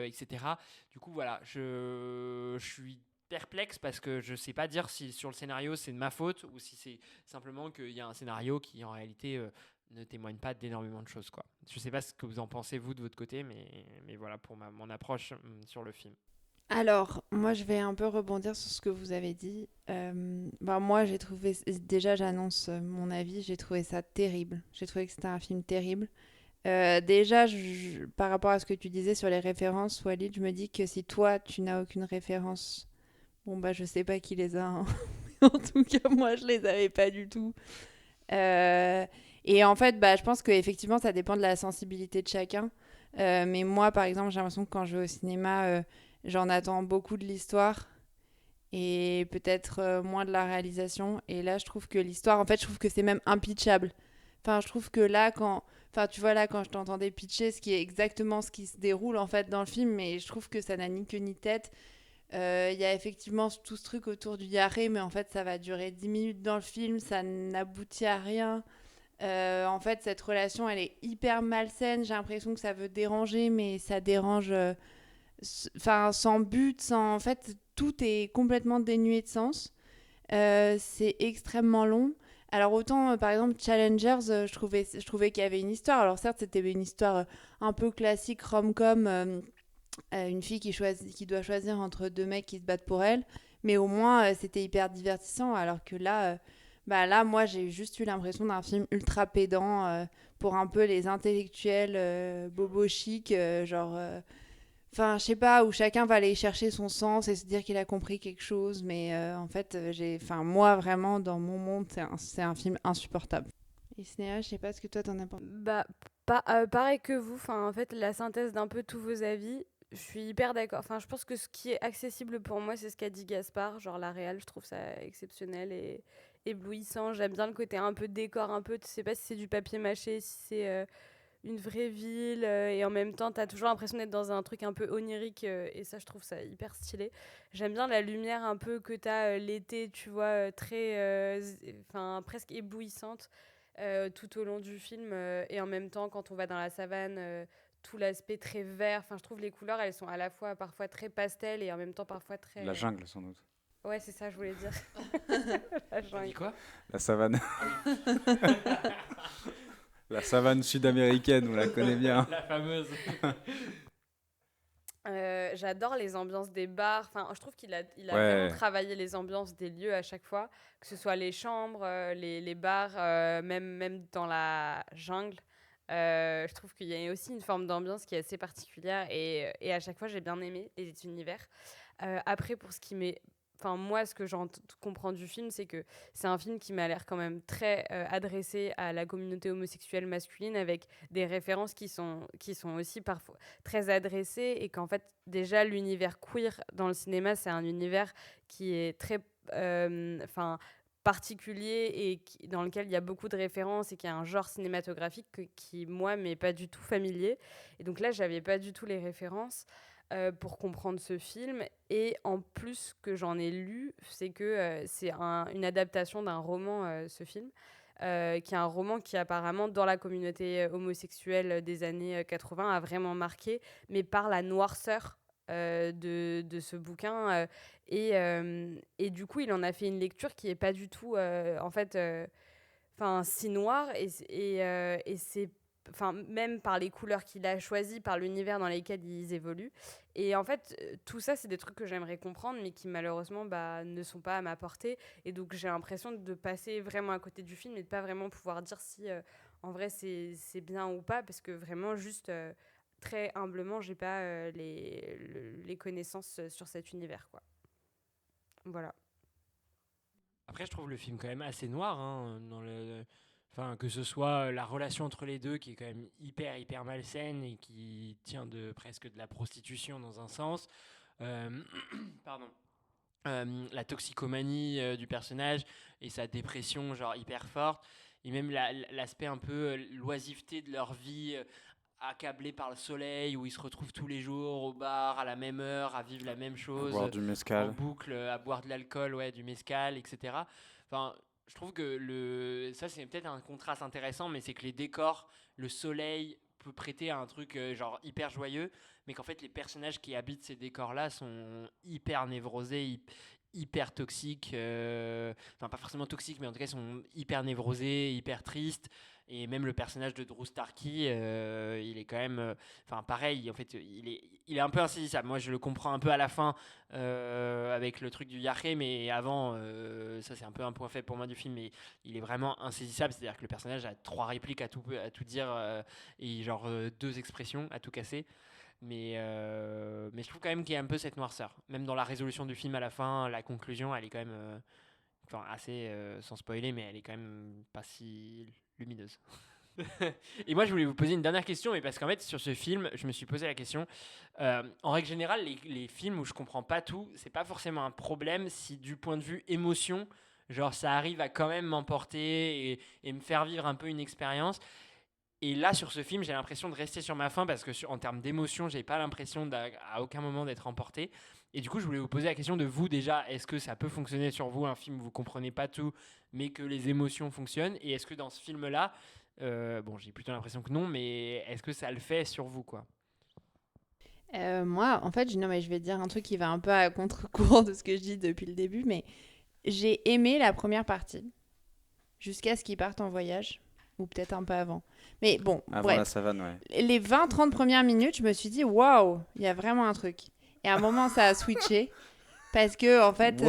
etc. Du coup, voilà, je suis perplexe parce que je sais pas dire si sur le scénario c'est de ma faute ou si c'est simplement qu'il y a un scénario qui en réalité ne témoigne pas d'énormément de choses, quoi. Je sais pas ce que vous en pensez vous de votre côté, mais voilà pour mon approche sur le film. Alors, moi, je vais un peu rebondir sur ce que vous avez dit. Moi, j'ai trouvé... Déjà, j'annonce mon avis. J'ai trouvé ça terrible. J'ai trouvé que c'était un film terrible. Déjà, par rapport à ce que tu disais sur les références, Walid, je me dis que si toi, tu n'as aucune référence... Bon, bah, je sais pas qui les a, hein. En tout cas, moi, je les avais pas du tout. Et en fait, bah, je pense qu'effectivement, ça dépend de la sensibilité de chacun. Mais moi, par exemple, j'ai l'impression que quand je vais au cinéma, j'en attends beaucoup de l'histoire et peut-être moins de la réalisation. Et là, je trouve que l'histoire, en fait, je trouve que c'est même impitchable. Enfin, je trouve que là, enfin, tu vois, là, quand je t'entendais pitcher, ce qui est exactement ce qui se déroule, en fait, dans le film, mais je trouve que ça n'a ni queue ni tête. Il y a effectivement tout ce truc autour du Yaré, mais en fait, ça va durer 10 minutes dans le film, ça n'aboutit à rien. En fait, cette relation, elle est hyper malsaine. J'ai l'impression que ça veut déranger, mais ça dérange enfin, sans but, sans... En fait, tout est complètement dénué de sens. C'est extrêmement long. Alors autant, par exemple, Challengers, je trouvais qu'il y avait une histoire. Alors certes, c'était une histoire un peu classique, rom-com, une fille qui doit choisir entre deux mecs qui se battent pour elle. Mais au moins, c'était hyper divertissant. Alors que là, bah là, moi, j'ai juste eu l'impression d'un film ultra pédant pour un peu les intellectuels bobo chic, genre... Enfin, je sais pas, où chacun va aller chercher son sens et se dire qu'il a compris quelque chose, mais en fait, moi, vraiment, dans mon monde, c'est un film insupportable. Et Snéha, je sais pas ce que toi t'en as pensé. Bah, pareil que vous, enfin, en fait, la synthèse d'un peu tous vos avis, je suis hyper d'accord. Enfin, je pense que ce qui est accessible pour moi, c'est ce qu'a dit Gaspard, genre la réal, je trouve ça exceptionnel et éblouissant. J'aime bien le côté un peu décor, un peu, tu sais pas si c'est du papier mâché, si c'est une vraie ville, et en même temps, t'as toujours l'impression d'être dans un truc un peu onirique, et ça, je trouve ça hyper stylé. J'aime bien la lumière un peu que t'as l'été, tu vois, très, enfin, presque éblouissante. Tout au long du film, et en même temps quand on va dans la savane, tout l'aspect très vert, enfin je trouve les couleurs elles sont à la fois parfois très pastel et en même temps parfois très La jungle, sans doute. ouais c'est ça je voulais dire. La T'as jungle. dit quoi? La savane. La savane sud-américaine, on la connaît bien. La fameuse. J'adore les ambiances des bars. Enfin, je trouve qu'il a Ouais. vraiment travaillé les ambiances des lieux à chaque fois, que ce soit les chambres, les bars, même dans la jungle. Je trouve qu'il y a aussi une forme d'ambiance qui est assez particulière et à chaque fois j'ai bien aimé les univers. Après, pour ce qui m'est enfin moi ce que j'en comprends du film, c'est que c'est un film qui m'a l'air quand même très adressé à la communauté homosexuelle masculine avec des références qui sont aussi parfois très adressées et qu'en fait déjà l'univers queer dans le cinéma c'est un univers qui est très enfin particulier et dans lequel il y a beaucoup de références et qui a un genre cinématographique qui moi m'est pas du tout familier et donc là j'avais pas du tout les références pour comprendre ce film. Et en plus, ce que j'en ai lu, c'est que c'est une adaptation d'un roman, ce film, qui est un roman qui apparemment, dans la communauté homosexuelle des années 80, a vraiment marqué, mais par la noirceur de ce bouquin. Et du coup, il en a fait une lecture qui n'est pas du tout, en fait, si noire. Et c'est enfin même par les couleurs qu'il a choisies, par l'univers dans lequel ils évoluent. Et en fait, tout ça, c'est des trucs que j'aimerais comprendre, mais qui malheureusement ne sont pas à ma portée. Et donc, j'ai l'impression de passer vraiment à côté du film et de pas vraiment pouvoir dire si en vrai c'est bien ou pas, parce que vraiment, juste très humblement, j'ai pas les connaissances sur cet univers, quoi. Voilà. Après, je trouve le film quand même assez noir, hein, enfin, que ce soit la relation entre les deux qui est quand même hyper malsaine et qui tient presque de la prostitution dans un sens. Euh, Pardon. La toxicomanie du personnage et sa dépression genre hyper forte. Et même l'aspect un peu l'oisiveté de leur vie, accablés par le soleil, où ils se retrouvent tous les jours au bar à la même heure, à vivre la même chose, boire du mezcal. en boucle, à boire de l'alcool, ouais, du mezcal, etc. Enfin, je trouve que ça c'est peut-être un contraste intéressant, mais c'est que les décors, le soleil peut prêter à un truc genre hyper joyeux, mais qu'en fait les personnages qui habitent ces décors-là sont hyper névrosés, hyper toxiques, enfin pas forcément toxiques, mais en tout cas ils sont hyper névrosés, hyper tristes. Et même le personnage de Drew Starkey, il est quand même, enfin pareil, en fait, il est un peu insaisissable. Moi, je le comprends un peu à la fin avec le truc du Yahé, mais avant, ça c'est un peu un point faible pour moi du film, mais il est vraiment insaisissable. C'est-à-dire que le personnage a 3 répliques à tout dire et genre 2 expressions à tout casser. Mais je trouve quand même qu'il y a un peu cette noirceur. Même dans la résolution du film à la fin, la conclusion, elle est quand même assez, sans spoiler, mais elle est quand même pas si lumineuse. Et moi, je voulais vous poser une dernière question, mais parce qu'en fait, sur ce film, je me suis posé la question. En règle générale, les films où je comprends pas tout, c'est pas forcément un problème si du point de vue émotion, genre ça arrive à quand même m'emporter et me faire vivre un peu une expérience. Et là, sur ce film, j'ai l'impression de rester sur ma faim parce que en termes d'émotion, j'ai pas l'impression à aucun moment d'être emporté. Et du coup, je voulais vous poser la question de vous déjà, est-ce que ça peut fonctionner sur vous, un film où vous comprenez pas tout, mais que les émotions fonctionnent? Et est-ce que dans ce film-là, bon, j'ai plutôt l'impression que non, mais est-ce que ça le fait sur vous, quoi? Moi, en fait, non, mais je vais dire un truc qui va un peu à contre-courant de ce que je dis depuis le début, mais j'ai aimé la première partie jusqu'à ce qu'ils partent en voyage, ou peut-être un peu avant. Mais bon, Avant bref. la savane, ouais. Les 20-30 premières minutes, je me suis dit, waouh, il y a vraiment un truc. Et à un moment, ça a switché, parce que, en fait...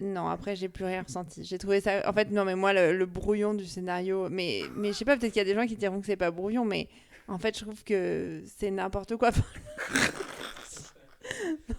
non, après, j'ai plus rien ressenti. J'ai trouvé ça... En fait, non, mais moi, le brouillon du scénario... Mais je sais pas, peut-être qu'il y a des gens qui diront que c'est pas brouillon, mais en fait, je trouve que c'est n'importe quoi.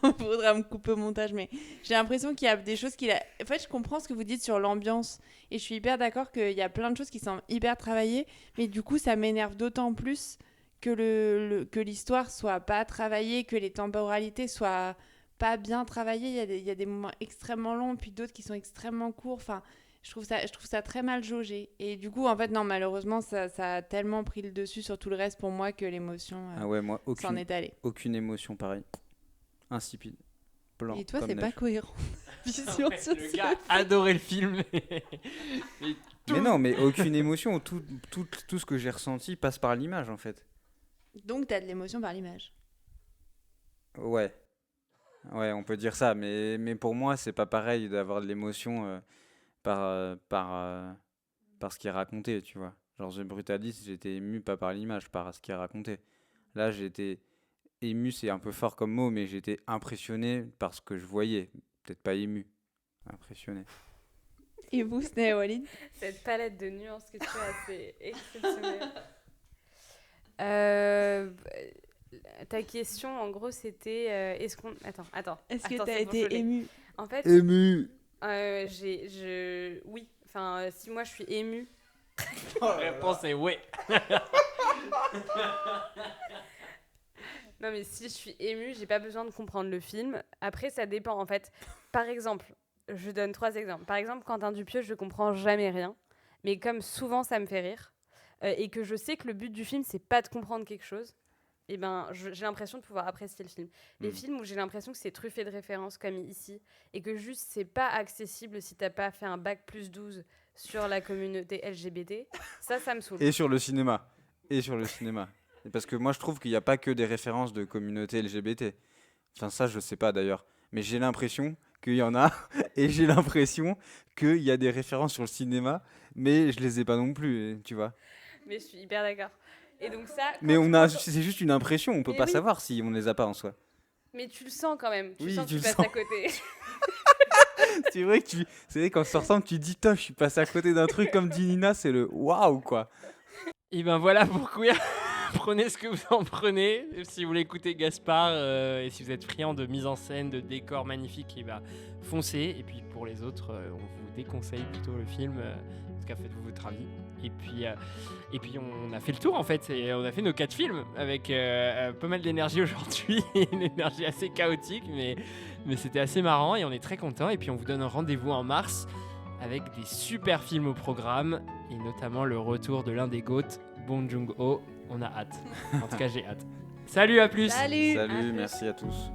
Il faudra me couper au montage, mais j'ai l'impression qu'il y a des choses qu'il a... En fait, je comprends ce que vous dites sur l'ambiance, et je suis hyper d'accord qu'il y a plein de choses qui semblent hyper travaillées, mais du coup, ça m'énerve d'autant plus que, que l'histoire soit pas travaillée, que les temporalités soient pas bien travaillées. Il y a des moments extrêmement longs, puis d'autres qui sont extrêmement courts. Enfin, je trouve ça très mal jaugé. Et du coup, en fait, non, malheureusement, ça a tellement pris le dessus sur tout le reste pour moi que l'émotion Moi, s'en est allée. Aucune émotion, pareil. Insipide. Blanc. Et toi, comme c'est neige. pas cohérent. Le gars adorait le film. Mais non, mais aucune émotion. Tout ce que j'ai ressenti passe par l'image, en fait. Donc, t'as de l'émotion par l'image. Ouais, on peut dire ça, mais pour moi, c'est pas pareil d'avoir de l'émotion par ce qui est raconté, tu vois. Genre, The Brutalist, j'étais ému pas par l'image, par ce qui est raconté. Là, j'étais ému, c'est un peu fort comme mot, mais j'étais impressionné par ce que je voyais. Peut-être pas ému, impressionné. Et vous, Sneha Walid? Cette palette de nuances que tu as, c'est exceptionnel. Ta question, en gros, c'était est-ce qu'on... Attends. Est-ce que Attends, t'as c'est bon, été je l'ai. ému? En fait... Ému. Oui. Enfin, si moi, je suis émue... La réponse est oui. Non, mais si je suis émue, j'ai pas besoin de comprendre le film. Après, ça dépend, en fait. Par exemple, je donne 3 exemples. Par exemple, Quentin Dupieux, je comprends jamais rien. Mais comme souvent, ça me fait rire. Et que je sais que le but du film, c'est pas de comprendre quelque chose. Et ben, j'ai l'impression de pouvoir apprécier le film. Les films où j'ai l'impression que c'est truffé de références, comme ici, et que juste, c'est pas accessible si t'as pas fait un bac plus 12 sur la communauté LGBT, ça me saoule. Et sur le cinéma. Parce que moi, je trouve qu'il n'y a pas que des références de communauté LGBT. Enfin, ça, je sais pas d'ailleurs. Mais j'ai l'impression qu'il y en a. Et j'ai l'impression qu'il y a des références sur le cinéma. Mais je les ai pas non plus, tu vois. Mais je suis hyper d'accord. Et donc ça... Mais c'est juste une impression. On peut pas savoir si on les a pas en soi. Mais tu le sens quand même. Tu Oui, sens que tu tu le passes à sens. côté. C'est vrai qu'en sortant, tu te dis, je suis passé à côté d'un truc comme dit Nina, c'est le waouh, quoi. Et ben voilà pour Queer. Prenez ce que vous en prenez. Si vous voulez écouter Gaspard et si vous êtes friand de mise en scène, de décors magnifiques, et ben foncez. Et puis pour les autres, on vous déconseille plutôt le film. En tout cas, faites-vous votre avis. Et puis on a fait le tour en fait. Et on a fait nos 4 films avec pas mal d'énergie aujourd'hui. Une énergie assez chaotique, mais c'était assez marrant et on est très contents. Et puis on vous donne un rendez-vous en mars avec des super films au programme et notamment le retour de l'un des GOAT, Bong Joon-ho. On a hâte. En tout cas, j'ai hâte. Salut, à plus. Salut. Salut, merci à tous.